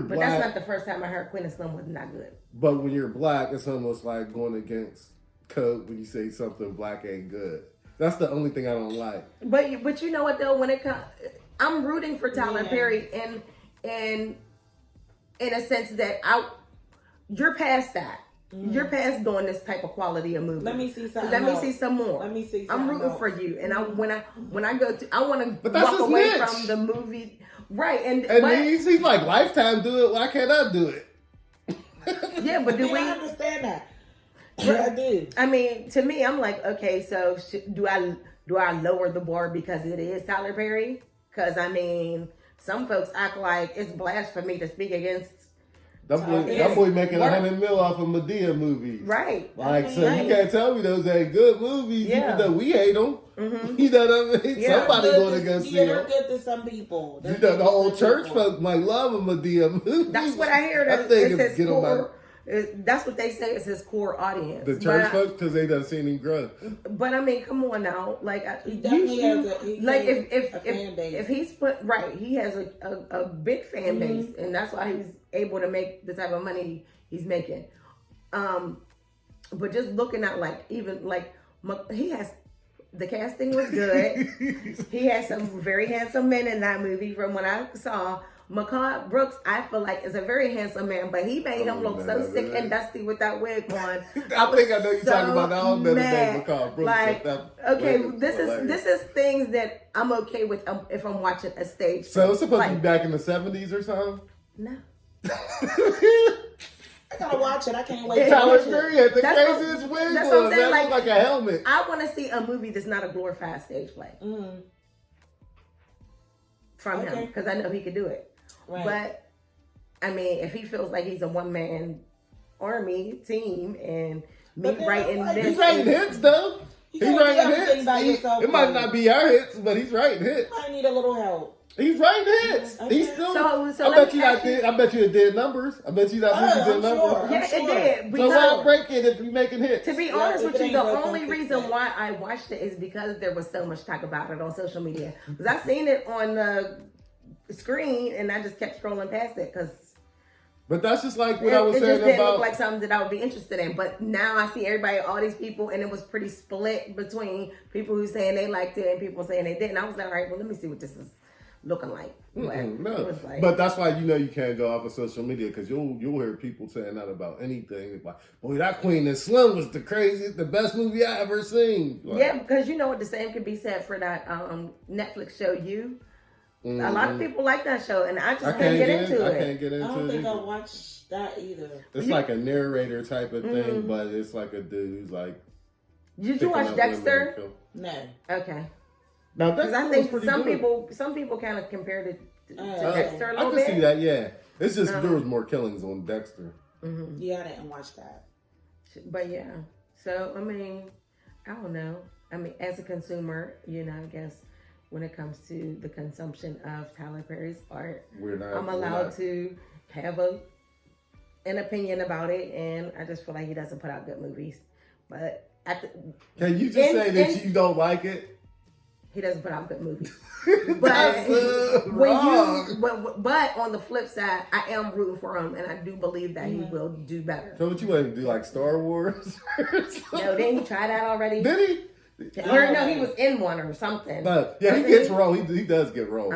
But Black. that's not the first time I heard Queen and Slim was not good. But when you're Black, it's almost like going against code when you say something Black ain't good. That's the only thing I don't like. But you know what though, when it comes, I'm rooting for Tyler Perry in a sense that you're past that. You're past doing this type of quality of movie. Let me see something. Let me see some more. Let me see. I'm rooting else. for you, and when I go to, I want to that's walk his away niche. from the movie, right? And He's like Lifetime do it. Why can't I do it? yeah, but do we? I understand that. Yeah, I do. I mean, to me, I'm like, okay, so do I lower the bar because it is Tyler Perry? Because I mean, some folks act like it's blasphemy to speak against That boy making $100 million off of Medea movies. Right. Like, so you can't tell me those ain't good movies, even though we hate them. Mm-hmm. You know what I mean? Yeah. Somebody going to go see them. They're good to some people. You know, the whole church folk might love a Medea movie. That's what I hear. I think it's his get core. That's what they say is his core audience. The church folks, because they done seen him grow. But I mean, come on now, like he definitely has a fan base. If he's he has a big fan base, and that's why he's able to make the type of money he's making. But just looking at he has. The casting was good. He had some very handsome men in that movie from what I saw. Mehcad Brooks, I feel like, is a very handsome man, but he made him look so sick and dusty with that wig on. I think I know you're talking about that all the day, Mehcad Brooks. Like, okay, this is things that I'm okay with if I'm watching a stage. So it's supposed to be back in the 70s or something? No. I gotta watch it. I can't wait. Tyler Perry had the craziest wig on. That looked like a helmet. I want to see a movie that's not a glorified stage play from him, because I know he could do it. Right. But I mean, if he feels like he's a one-man army team and writing this, he's writing hits though. He's writing hits. It might not be our hits, but he's writing hits. I need a little help. He's writing hits. Okay. He's still. So I bet you it did numbers. I bet you that movie did numbers. Yeah, it did. So why break it if you're making hits? To be honest with you, the only reason why I watched it is because there was so much talk about it on social media. Because I seen it on the screen and I just kept scrolling past it because. But that's just like what I was saying about. It didn't look like something that I would be interested in. But now I see everybody, all these people, and it was pretty split between people who saying they liked it and people saying they didn't. I was like, all right, well, let me see what this is looking like. No, but that's why you can't go off of social media, because you'll hear people saying that about anything. Like, boy, that Queen and Slim was the craziest, the best movie I ever seen. Like, yeah, because you know what, the same could be said for that Netflix show You. A lot of people like that show, and I just couldn't get into it. I can't get into it. I don't think I watched that either. It's like a narrator type of thing, but it's like a dude who's like. Did you watch Dexter? No. Okay. Now, because I think some people kind of compared it to Dexter a little bit. I can see that, yeah. It's just there was more killings on Dexter. Mm-hmm. Yeah, I didn't watch that. But yeah, so I mean, I don't know. I mean, as a consumer, I guess when it comes to the consumption of Tyler Perry's art, I'm allowed to have an opinion about it, and I just feel like he doesn't put out good movies. But can you just say that you don't like it? He doesn't put out good movies. But but on the flip side, I am rooting for him, and I do believe that he will do better. So what you want to do, like Star Wars? No, didn't he try that already? Did he? Or no, he was in one or something. But yeah, he gets roles. He does get roles.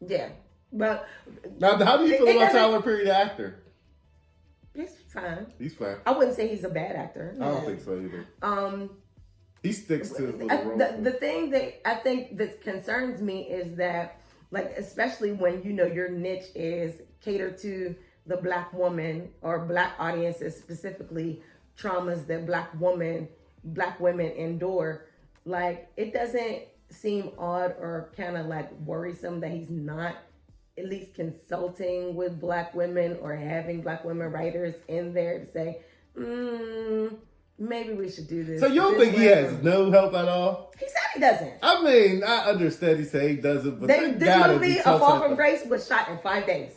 Yeah, but now, how do you feel about Tyler Perry, the actor? He's fine. He's fine. I wouldn't say he's a bad actor. I don't think so either. He sticks to his little role. The thing that I think that concerns me is that, like, especially when your niche is catered to the Black woman or Black audiences, specifically traumas that Black women endure. Like, it doesn't seem odd or kind of like worrisome that he's not at least consulting with Black women or having Black women writers in there to say, maybe we should do this. So you don't think he has no help at all? He said he doesn't. I mean, I understand he said he doesn't, but this movie, A Fall from Grace, was shot in 5 days.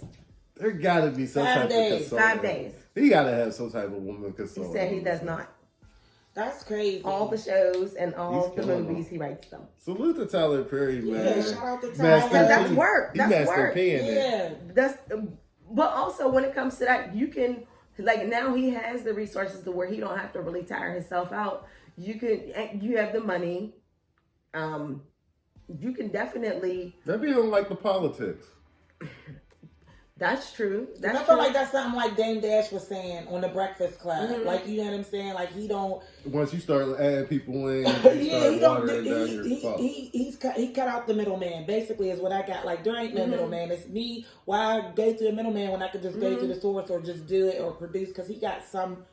There gotta be some type of consultant. 5 days. He gotta have some type of woman consultant. He said he does not. That's crazy. All the shows and all the movies, he writes them. Salute to Tyler Perry, man. Yeah, shout out to Tyler. That's work. That's work. Yeah. But also when it comes to that, you can, like, now he has the resources to where he don't have to really tire himself out. You have the money. You can definitely. Maybe he don't like the politics. That's true. I feel like that's something like Dame Dash was saying on the Breakfast Club. Mm-hmm. Like, you know what I'm saying? Like, he don't. Once you start adding people in, he cut out the middleman. Basically, is what I got. Like, there ain't no middleman. It's me. Why go through a middleman when I could just go to the source or just do it or produce? Because he got some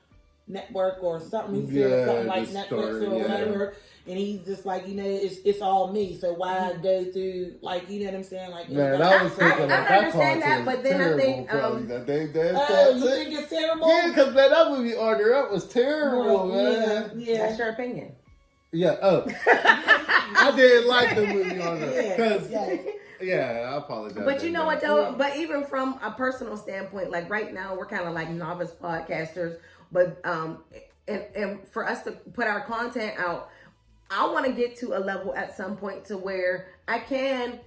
network or something. He said something like the Netflix story, or whatever. And he's just like, it's all me. So why go through, like, you know what I'm saying? Like, man, I was thinking I that understand that, content but is then I terrible. think, Probably that they oh, you think it's terrible? Yeah, because man, that movie Order Up was terrible, man. Yeah. That's your opinion. Yeah. I didn't like the movie Order Up because. Yes. Yeah, I apologize. But you know what though? But even from a personal standpoint, like right now we're kind of like novice podcasters, but and for us to put our content out, I want to get to a level at some point to where I can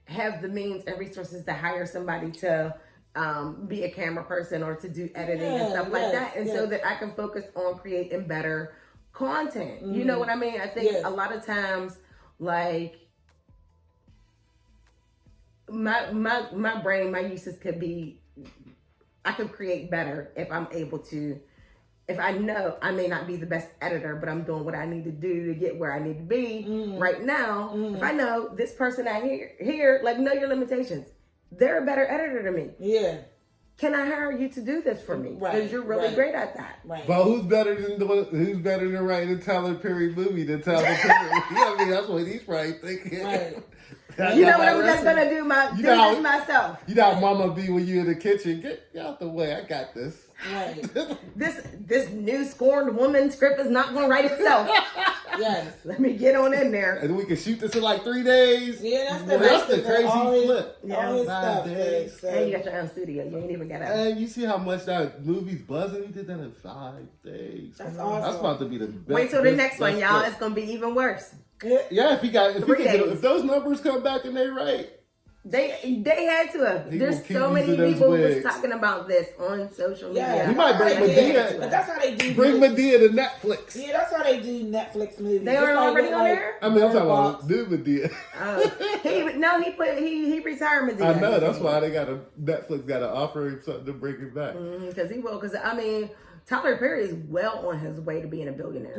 have the means and resources to hire somebody to be a camera person or to do editing and stuff like that, and so that I can focus on creating better content. You know what I mean? I think a lot of times, like, my brain, my uses could be, I could create better if I'm able to, if I know I may not be the best editor, but I'm doing what I need to do to get where I need to be right now. If I know this person out here, like, know your limitations. They're a better editor than me. Yeah. Can I hire you to do this for me? Because you're really great at that. Right. But who's better than writing a Tyler Perry movie than Tyler Perry? I mean, that's what he's probably thinking. Right. You know what I'm just gonna do? This myself. You know how Mama be when you in the kitchen. Get out the way. I got this. Right. This new scorned woman script is not gonna write itself. Yes. Let me get on in there. And we can shoot this in like 3 days. Yeah, that's the crazy flip. All his 5 stuff. days. So. And you got your own studio. You ain't even got And you see how much that movie's buzzing? He did that in 5 days. That's awesome. That's about to be the best. Wait till the next one, y'all. It's gonna be even worse. Yeah, if those numbers come back and they right. They had to have. There's so many people was talking about this on social media. Yeah, you might bring Medea. But that's how they do. Bring Medea to Netflix. Yeah, that's how they do Netflix movies. They are already on there. I mean, I'm talking about new Medea. He retired Medea. I know that's why Netflix got to offer him something to bring him back. Because he will. Because I mean, Tyler Perry is well on his way to being a billionaire.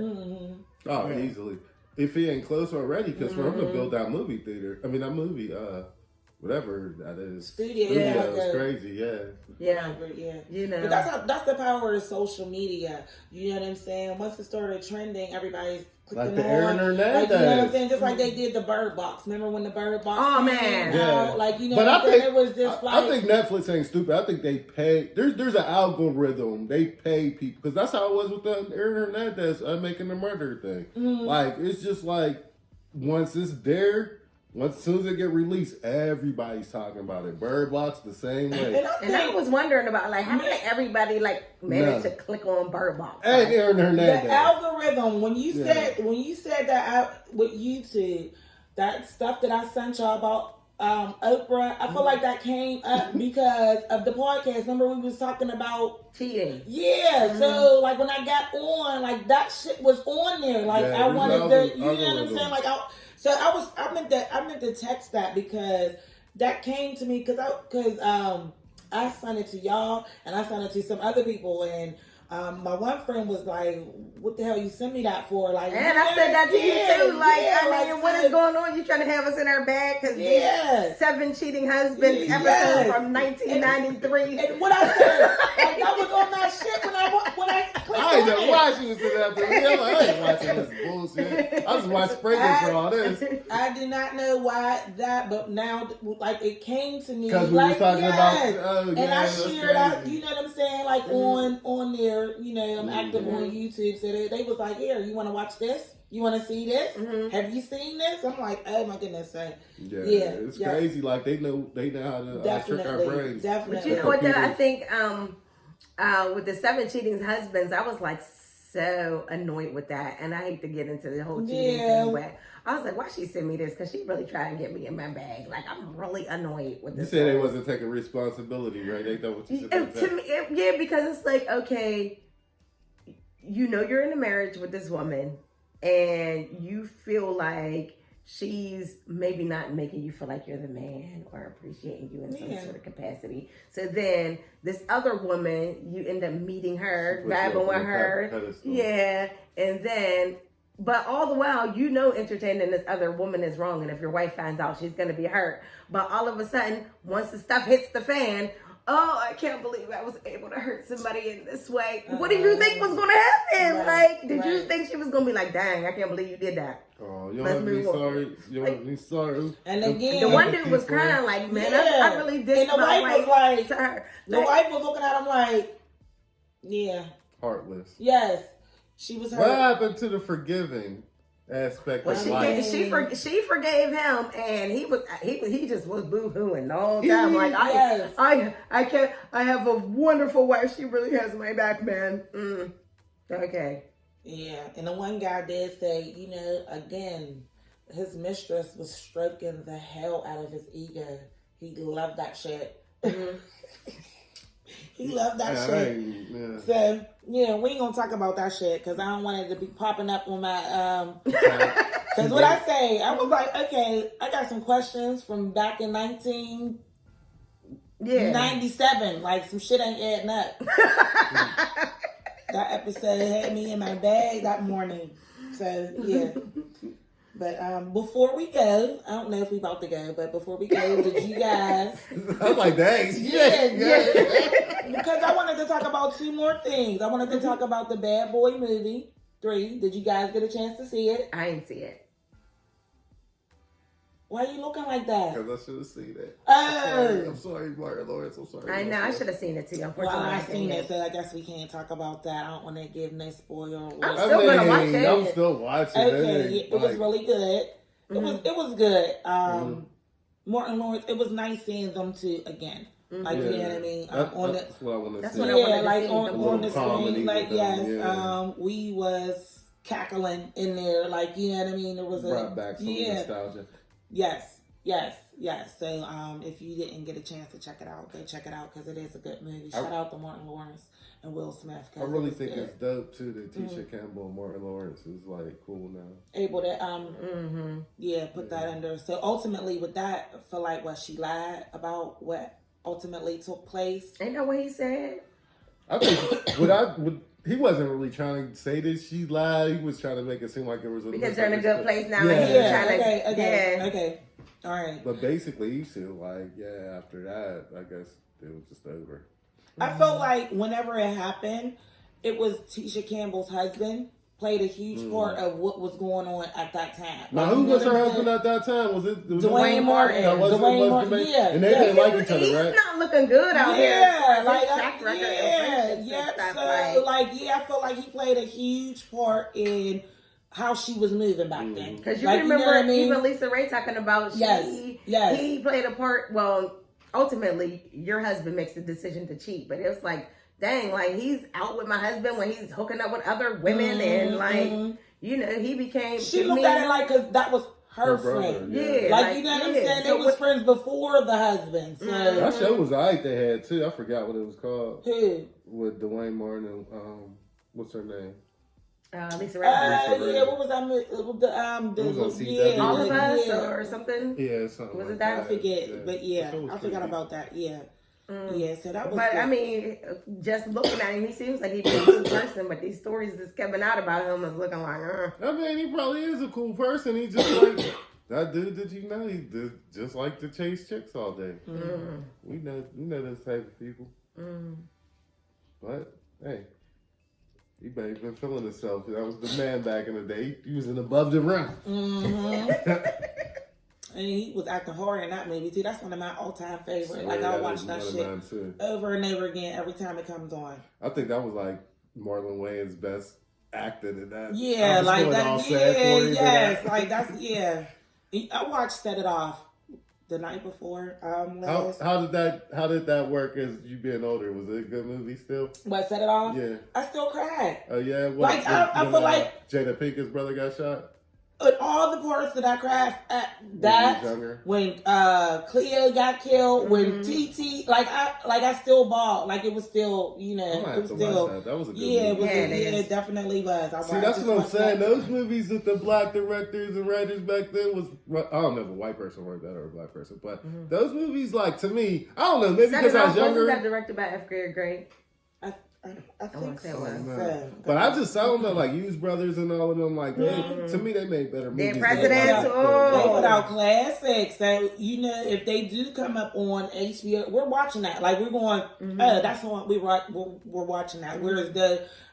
Oh, easily. If he ain't close already, because for him to build that movie theater, whatever that is, studio is crazy. Yeah. You know, but that's the power of social media. You know what I'm saying? Once it started trending, everybody's clicking like the Aaron Hernandez. Like, you know what I'm saying? Just like they did the Bird Box. Remember when the Bird Box? Oh man, out? Like, you know, but what I'm saying? It was just like, I think Netflix ain't stupid. I think they pay. There's an algorithm. They pay people because that's how it was with the Aaron Hernandez making the murder thing. Like, it's just like once it's there. As soon as it get released, everybody's talking about it. Bird Box the same way. And I was wondering about, like, how did everybody manage to click on Bird Box? And Aaron Hernandez. The algorithm when you said that out with YouTube, that stuff that I sent y'all about Oprah, I feel like that came up because of the podcast. Remember we was talking about cheating? Yeah. So like when I got on, like that shit was on there. Like I wanted to, you know what I'm saying? Like I meant to text that because that came to me because I sent it to y'all and I sent it to some other people and my one friend was like, "What the hell you sent me that for?" Like, and I said that to you too. What is going on? You trying to have us in our bag because these 7 cheating husbands episode from 1993. And what I said, like, I was on that shit when I clicked I ain't on never it. watched you sit out there. I ain't watching this bullshit. I just watch Springer for all this. I did not know why that, but now like it came to me because we like, were talking about. And I shared out. You know what I'm saying? Like on there. You know, I'm active on YouTube, so they was like, "Here, you want to watch this? You want to see this? Have you seen this?" I'm like, "Oh my goodness!" So, it's crazy. Like they know how to trick our brains. Definitely. But you know what? Though, I think with the 7 cheating husbands, I was like so annoyed with that, and I hate to get into the whole cheating thing, but I was like, why she send me this? Because she really trying to get me in my bag. Like, I'm really annoyed with this. You said they wasn't taking responsibility, right? They know what you said. To me, because it's like, okay, you know you're in a marriage with this woman, and you feel like she's maybe not making you feel like you're the man or appreciating you in some sort of capacity. So then this other woman, you end up meeting her, vibing with her. And then... But all the while, you know entertaining this other woman is wrong. And if your wife finds out, she's going to be hurt. But all of a sudden, once the stuff hits the fan, oh, I can't believe I was able to hurt somebody in this way. What did you think was going to happen? Right, Like, did you think she was going to be like, dang, I can't believe you did that? Oh, you don't Let's have to be move on. sorry. You don't have to be sorry. And again, The one dude was crying like, man, I really did And the wife was like, to her. the wife was looking at him like, yeah. Heartless. Yes. She was hurt. What happened to the forgiving aspect Well, of life? she forgave him, and he just was boo-hooing the whole time. Like Yes. I have a wonderful wife. She really has my back, man. Okay. Yeah, and the one guy did say, you know, again, his mistress was stroking the hell out of his ego. He loved that shit. He loved that shit. Yeah. So, yeah, we ain't gonna talk about that shit because I don't want it to be popping up on my, because what I say, I was like, okay, I got some questions from back in 1997. Like, some shit ain't adding up. That episode had me in my bag that morning. So, yeah. But before we go, I don't know if we about to go, but before we go, did you guys... I'm like, dang. Yeah. Because I wanted to talk about two more things. I wanted to talk about the Bad Boy movie 3. Did you guys get a chance to see it? I didn't see it. Why are you looking like that? Because I should have seen it. Oh. I'm sorry, Martin Lawrence. I'm sorry. I know. I should have seen it too. Unfortunately, Well, I didn't. seen it, so I guess we can't talk about that. I don't want to give no spoiler. I'm still gonna watch it. I'm still watching Okay, it. it was really good. It was good. Martin Lawrence. It was nice seeing them two again. Like, you know what I mean? That's what I want to see. what I wanted to like see. on the screen. Like, with them, yes, we was cackling in there. Like, you know what I mean? There was brought back some nostalgia. Yes. So, if you didn't get a chance to check it out, go check it out because it is a good movie. Shout out to Martin Lawrence and Will Smith. I really think it's dope too that Tisha Campbell and Martin Lawrence is like cool now. Able to put that under. So ultimately, with that, I feel like what she lied about what ultimately took place. Ain't that what he said? I think he wasn't really trying to say that she lied. He was trying to make it seem like it was because they're in a good place now. Yeah. And he's trying to, Okay. All right. But basically, you feel like, after that, I guess it was just over. I felt like whenever it happened, it was Tisha Campbell's husband played a huge part of what was going on at that time. Now, who was her husband at that time? Was it Dwayne Martin? Dwayne Martin. Yeah. And they didn't like each other, right? He's not looking good out here. Yeah, like track record I felt like he played a huge part in how she was moving back then. Because you remember even Lisa Ray talking about he played a part. Well, ultimately, your husband makes the decision to cheat, but it was like, dang, like he's out with my husband when he's hooking up with other women, and like he became. She looked at it like because that was her friend. Yeah, like you know what I'm saying. They was friends before the husband. So that show was alright. They had too. I forgot what it was called. Who? With Dwayne Martin and what's her name? Lisa Ray. What was that? It was on CW. All of Us or something. Yeah, something. Was it like that? I forget, but I forgot about that. Yeah. Yeah, so that was. But good. I mean, just looking at him, he seems like he's a good person. But these stories that's coming out about him is looking like, I mean, he probably is a cool person. He just like that dude that you know. He just like to chase chicks all day. We know those type of people. But hey, he may have been feeling himself. That was the man back in the day. He was in above the rim. And he was acting hard in that movie too. That's one of my all-time favorites. Like I watch that shit over and over again every time it comes on. I think that was like Marlon Wayans' best acting in that. Yeah, like that. Yes, like that's I watched Set It Off the night before. How did that work as you being older? Was it a good movie still? What, Set It Off? Yeah. I still cried. Oh yeah. Like I feel like Jada Pinkett's brother got shot. But all the parts that I cried at that when Cleo got killed, when TT, I still bawled. Like it was still, it was still. That was a good movie. It definitely was. See, that's what I'm saying. Those movies with the black directors and writers back then was, I don't know if a white person wrote that or a black person, but those movies, like to me, I don't know, maybe because I was younger. Wasn't that directed by F. Gary Gray? I think say it so. was. But I don't know, like Hughes Brothers and all of them, like to me they made better movies. Dead than Presidents, they They oh. put out classics. So if they do come up on HBO, we're watching that. Like we're going, oh, that's the one we're watching that. Whereas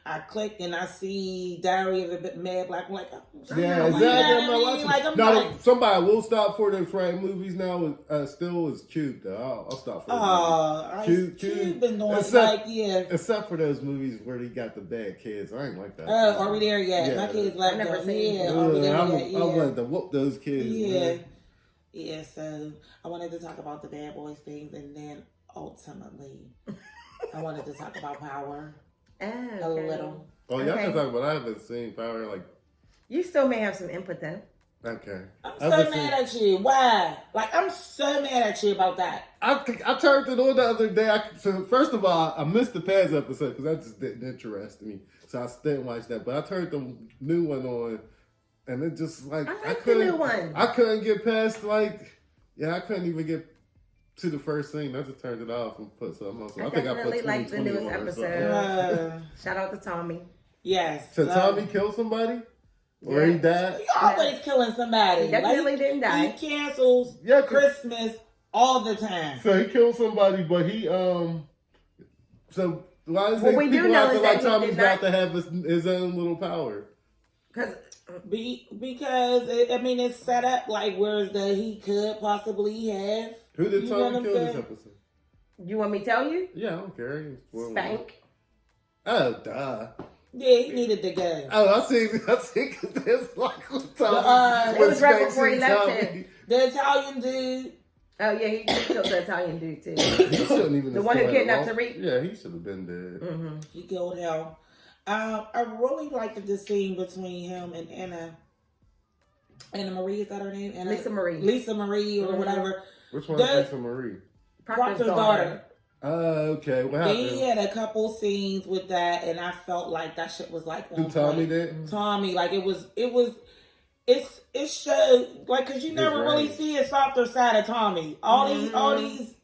I click and I see Diary of a Mad Black. I'm like, oh, Yeah, you know exactly. what I'm I not mean? watching. Like, I'm no, like, somebody will stop for the Frank movies now. Still is Cube though. I'll stop for. Cube been doing Except for those movies where he got the bad kids. I ain't like that. Are we there yet? Yeah. My kids like never that. seen Yeah, it. are we there I'm yet? Yeah. like to whoop those kids. Yeah. Man. Yeah, so I wanted to talk about the Bad Boys things, and then ultimately, I wanted to talk about Power a little. Oh, y'all can talk about. I haven't seen Power. Like, you still may have some input though. okay. I'm so mad at you. Why? Like, I'm so mad at you about that. I turned it on the other day. So first of all, I missed the past episode because that just didn't interest me. So I didn't watch that. But I turned the new one on, and it just like I like the new one. I couldn't get past I couldn't even get to the first scene. I just turned it off and put something else. I think I definitely put like the newest 2021 or episode. something. Shout out to Tommy. Yes. So Tommy killed somebody? Or he died? He always killing somebody. He definitely didn't die. He cancels Christmas all the time. So he killed somebody, but he so why is What we do people know acting is like that he Tommy's did not- about to have his own little power? Because it's set up like whereas he could possibly have. Who did You know Tommy what kill I'm this saying? episode? you want me to tell you? Yeah, I don't care. Spank. Oh, duh. Yeah, he needed to go. Oh, I see, because there's like It was right before he left Tommy. The Italian dude. Oh yeah, he killed the Italian dude too. He shouldn't even. The one who kidnapped Tariq. Yeah, he should have been dead. Mm-hmm. He killed him. I really liked the scene between him and Anna Marie, is that her name? Lisa Marie. Lisa Marie or whatever. Which one is Lisa Marie? Proctor's daughter. Oh, okay. What happened? They had a couple scenes with that, and I felt like that shit was like Who Tommy did? Tommy, like it showed like because you never really see a softer side of Tommy. All these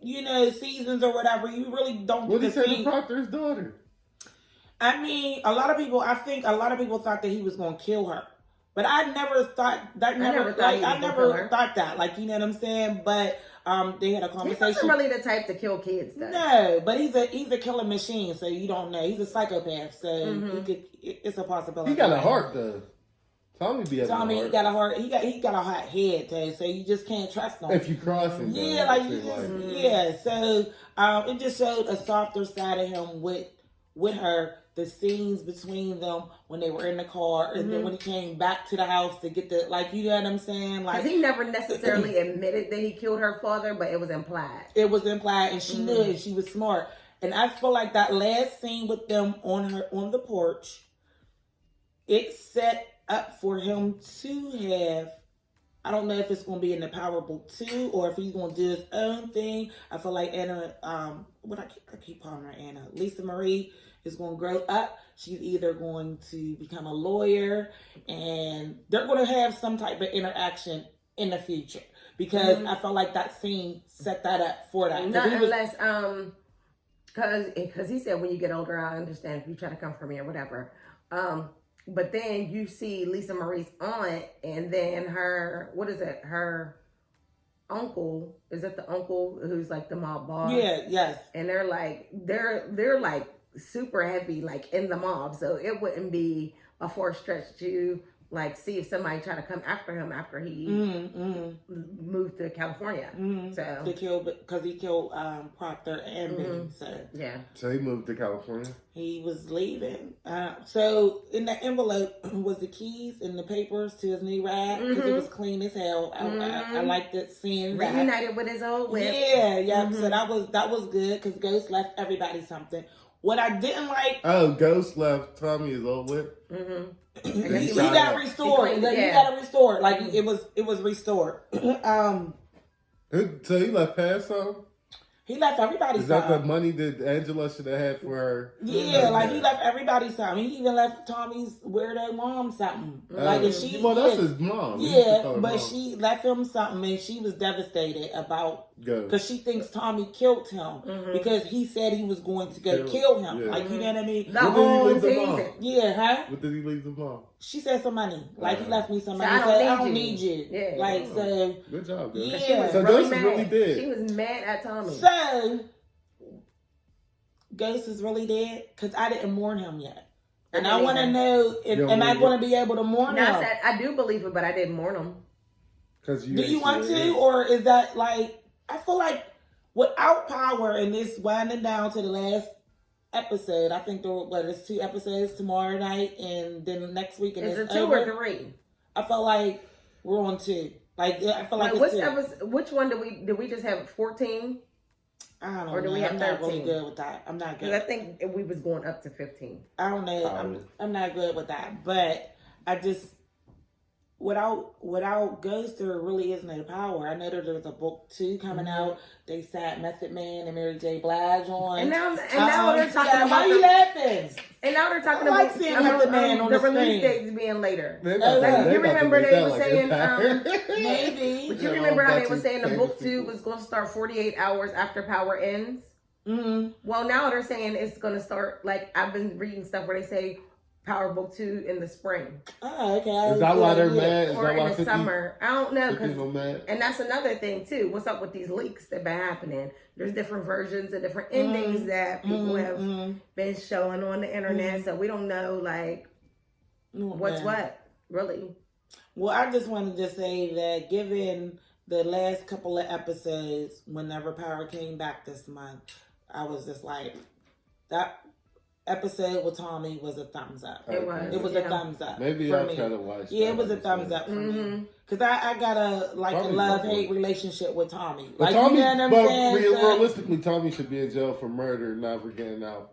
seasons or whatever, you really don't. What did he say to Proctor's daughter? I mean, I think a lot of people thought that he was going to kill her. But I never thought that. I never thought that. Like, you know what I'm saying? But they had a conversation. He wasn't really the type to kill kids, though. No, but he's a killing machine, so you don't know. He's a psychopath, so it's a possibility. He got a heart though. Tommy he got a heart. He got a hot head too, so you just can't trust him. If you cross him, So it just showed a softer side of him with her. The scenes between them when they were in the car, and then when he came back to the house to get you know what I'm saying? Like, he never necessarily admitted that he killed her father, but it was implied. It was implied, and she knew it. She was smart. And I feel like that last scene with them on the porch, it set up for him to have. I don't know if it's going to be in the Power Book 2 or if he's going to do his own thing. I feel like Anna, I keep calling her Anna, Lisa Marie is going to grow up. She's either going to become a lawyer, and they're going to have some type of interaction in the future because I felt like that scene set that up for that. Not unless, because he said when you get older, I understand if you try to come for me or whatever. But then you see Lisa Marie's aunt, and then her uncle. Is it the uncle who's like the mob boss? Yeah, yes. And they're like super heavy, like in the mob. So it wouldn't be a forced stretch to like see if somebody tried to come after him after he moved to California. So to kill because he killed Proctor and Benny. So yeah. So he moved to California. He was leaving. So in the envelope was the keys and the papers to his new ride because it was clean as hell. I liked it seeing that. Reunited with his old whip. Yeah. So that was good because Ghost left everybody something. What I didn't like. Oh, Ghost left Tommy his old whip. He got restored. He got it restored. Like it was restored. So he left past some. He left everybody. Is that the money that Angela should have had for her? Yeah, like he left everybody something. He even left Tommy's weirdo mom something. Like if she, that's his mom. Yeah, but she left him something, and she was devastated about Go. Because she thinks Tommy killed him because he said he was going to go kill him. Yeah. Like, you know what I mean? The What did he whole leave the season. mom? Yeah, huh? What did he leave the mom? She said some money. Like, he left me some money. I He don't said, need I don't you. need you. Yeah. Like, so. Good job, girl. Yeah. She was So really Ghost mad. really dead. She was mad at Tommy. So, Ghost is really dead? Because I didn't mourn him yet. And I want to know, am I going to be able to mourn him? I said, I do believe it, but I didn't mourn him. Do you want to? Or is that like, I feel like without power and this winding down to the last episode, I think there's 2 episodes tomorrow night and then next week. And Is it it's 2 over. or 3? I felt like we're on 2. Like, I feel like it's 2. Which one did we just have 14? I don't know. Or do we have I'm 13? not really good with that. I'm not good. Because I think we was going up to 15. I don't know. I'm not good with that. But I just, without Ghost, there really is no power. I know that there's a book 2 coming out. They sat Method Man and Mary J. Blige on. And now they're talking about. Why are you laughing? And now they're talking I like seeing Method Man on the the release screen. dates being later. You remember they were saying, Maybe. But you remember how they were saying the book 2 was going to start 48 hours after Power ends? Mm-hmm. Well, now they're saying it's going to start, like, I've been reading stuff where they say Power Book 2 in the spring. Oh, okay. Is that why they're mad? Is Or that why in the 50, summer. I don't know. 50 are mad? And that's another thing, too. What's up with these leaks that been happening? There's different versions and different endings that people have been showing on the internet. So we don't know, like, what's what, really. Well, I just wanted to say that given the last couple of episodes, whenever Power came back this month, I was just like, that episode with Tommy was a thumbs up. It was. It was a thumbs up. Maybe for I'll me. try to watch. Yeah, it was a thumbs up for me. Because I got a love-hate relationship with Tommy. But Like, Tommy, you know what I'm saying? realistically, Tommy should be in jail for murder, not for getting out.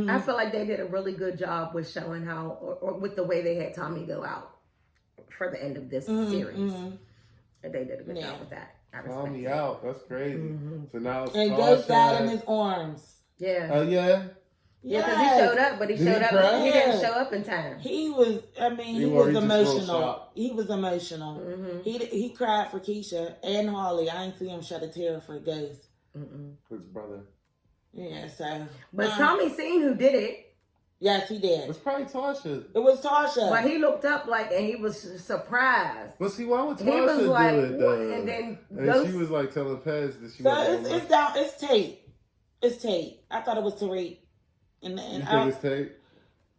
I feel like they did a really good job with showing how, or with the way they had Tommy go out for the end of this series. They did a good job with that. Tommy out. That's crazy. So now it's And Ghost died in his arms. Yeah. Oh, yeah? Yeah, because he showed up, but he Did he showed up. cry? He didn't show up in time. He was, I mean, he Or was he just real emotional. shocked. He was emotional. He cried for Keisha and Harley. I ain't see him shed a tear for Ghost. His brother. Yeah, so. But Tommy seen who did it. Yes, he did. It's probably Tasha. It was Tasha. But he looked up and he was surprised. But see, why would He was Tasha like, do it, though? what? And then And she was like telling Pez that she So wasn't it's down. It's Tate. It's Tate. I thought it was Tariq. And You think it's Tate?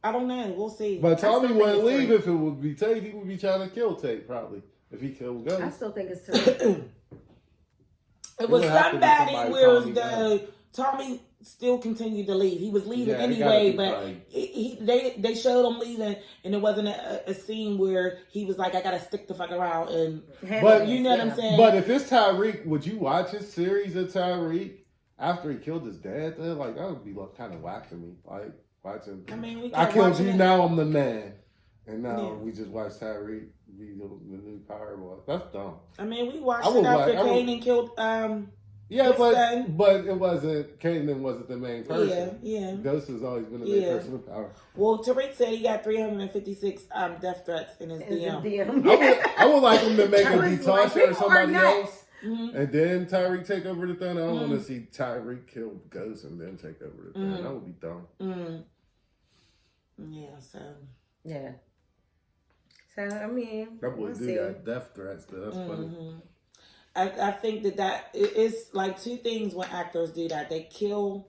I don't know. We'll see. But Tommy still wouldn't think it's leave Tariq. if it would be Tate. He would be trying to kill Tate, probably. If he killed Ghost. I still think it's Tariq. It was would have to be somebody somebody where Tommy Tommy still continued to leave. He was leaving Yeah, it anyway, gotta be but they showed him leaving, and it wasn't a scene where he was like, "I gotta stick the fuck around." And But you know what I'm saying. But if it's Tyreek, would you watch his series of Tyreek after he killed his dad? Then, like, that would be kind of whack to me. Like watching. I mean, I killed you. it. Now I'm the man, and now Yeah. we just watch Tyreek be the new Powerball. That's dumb. I mean, we watched I it would after like- I would- Kanan killed. Yeah, His son. but it wasn't. Kanan wasn't the main person. Yeah. Ghost has always been the main Yeah. person with power. Well, Tariq said he got 356 death threats in his DM. I would like him to make him be was like, Tasha or people are somebody nuts. else. And then Tyreek take over the throne. I don't want to see Tyreek kill Ghost and then take over the throne. That would be dumb. Yeah, so. Yeah. So, I mean, That boy we'll do see. got death threats, though. That's funny. I think that it's like 2 things when actors do that. They kill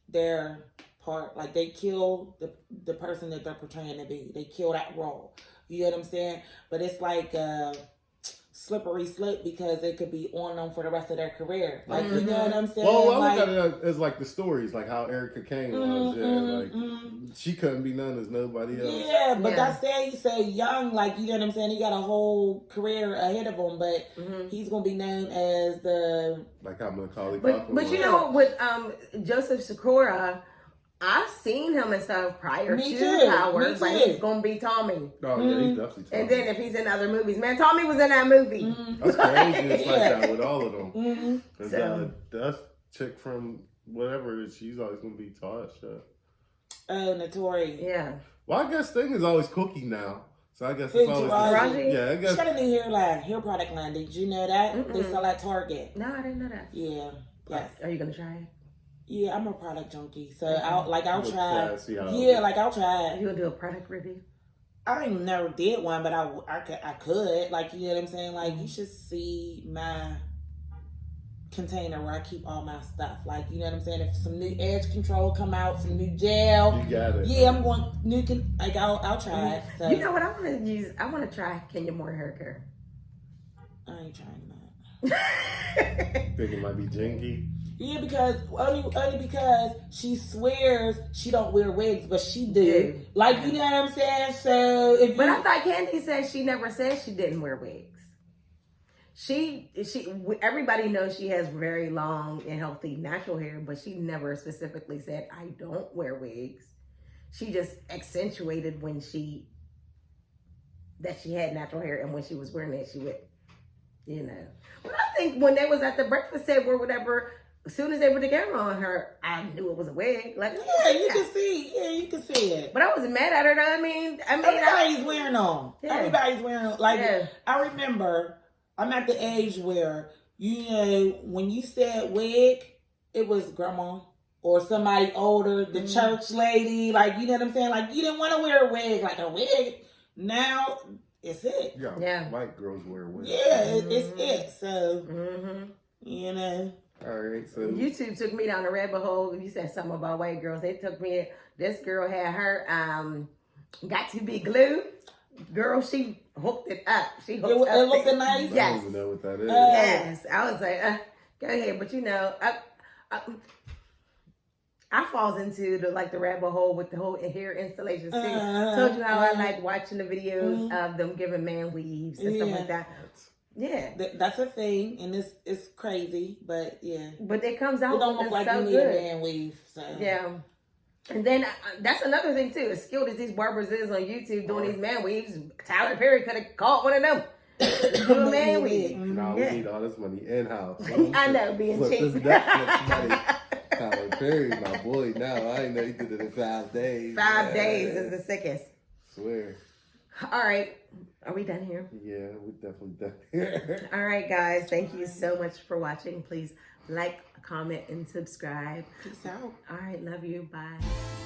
their part. Like, they kill the person that they're portraying to be. They kill that role. You know what I'm saying? But it's like a slippery slope because it could be on them for the rest of their career. Like, you know what I'm saying? Well, I like, look at it as like the stories, like how Erica Kane was. Yeah, like she couldn't be known as nobody else. yeah, but that's saying he's so young. Like, you know what I'm saying? He got a whole career ahead of him, but he's gonna be known as the Like how Macaulay But Culkin you was. know, with Joseph Sikora, I've seen him and stuff prior Me to too. Powers. Me Like, too. he's gonna be Tommy. Oh yeah, he's definitely. And then if he's in other movies, man, Tommy was in that movie. That's crazy. It's like that with all of them. Cause So- that chick from whatever, she's always gonna be Tasha. Notori. Yeah. Well, I guess thing is always Cookie now. So I guess Hey, it's always Taraji. yeah. I She guess got a new hair product line. Did you know that? They sell at Target. No, I didn't know that. Yeah. Yes. Are you gonna try it? Yeah, I'm a product junkie, so I'll Look try. classy, I'll Yeah, do. like I'll try. You gonna do a product review? I never did one, but I could. Like, you know what I'm saying? Like, you should see my container where I keep all my stuff. Like, you know what I'm saying? If some new edge control come out, some new gel. You got it. Yeah, I'm going like I'll try it. So You know what I want to use? I want to try Kenya Moore hair care. I ain't trying that. Think it might be jinky. Yeah, because only because she swears she don't wear wigs, but she do. Yeah. Like, you know what I'm saying? So if But you, I thought Candy said she never said she didn't wear wigs. She everybody knows she has very long and healthy natural hair, but she never specifically said I don't wear wigs. She just accentuated that she had natural hair, and when she was wearing it, she would, you know. But I think when they was at the breakfast table or whatever, as soon as they put the camera on her, I knew it was a wig. Like, yeah, you can see. Yeah, you can see it. But I wasn't mad at her. Though. I mean, Everybody's wearing them. Yeah. Everybody's wearing them. Like, Yeah. I remember, I'm at the age where, you know, when you said wig, it was grandma or somebody older, the church lady. Like, you know what I'm saying? Like, you didn't want to wear a wig. Like, a wig, now, it's it. Yeah. White girls wear wigs. Yeah, it's it. So, Mm-hmm. you know. All right, so YouTube took me down a rabbit hole. You said something about white girls. They took me. This girl had her got to be glue. Girl, she hooked it up. She hooked It up. looked nice? I Yes. don't even know what that is. Yes. I was like, go ahead. But you know, I falls into the rabbit hole with the whole hair installations too. Told you how I like watching the videos of them giving man weaves and stuff like that. Yeah. That's a thing, and it's crazy, but yeah. But it comes out It don't look like so you need good. a man weave. So. Yeah. And then that's another thing too. As skilled as these barbers is on YouTube doing these man weaves, Tyler Perry could have caught one of them. Do a man weave. No, we need all this money in house. I know, being Look, cheap. this Netflix money. Tyler Perry, my boy. Now I didn't know he did it in 5 days. 5 days is the sickest. Swear. All right. Are we done here? Yeah, we definitely done here. All right, guys. Thank you so much for watching. Please like, comment, and subscribe. Peace out. All right. Love you. Bye.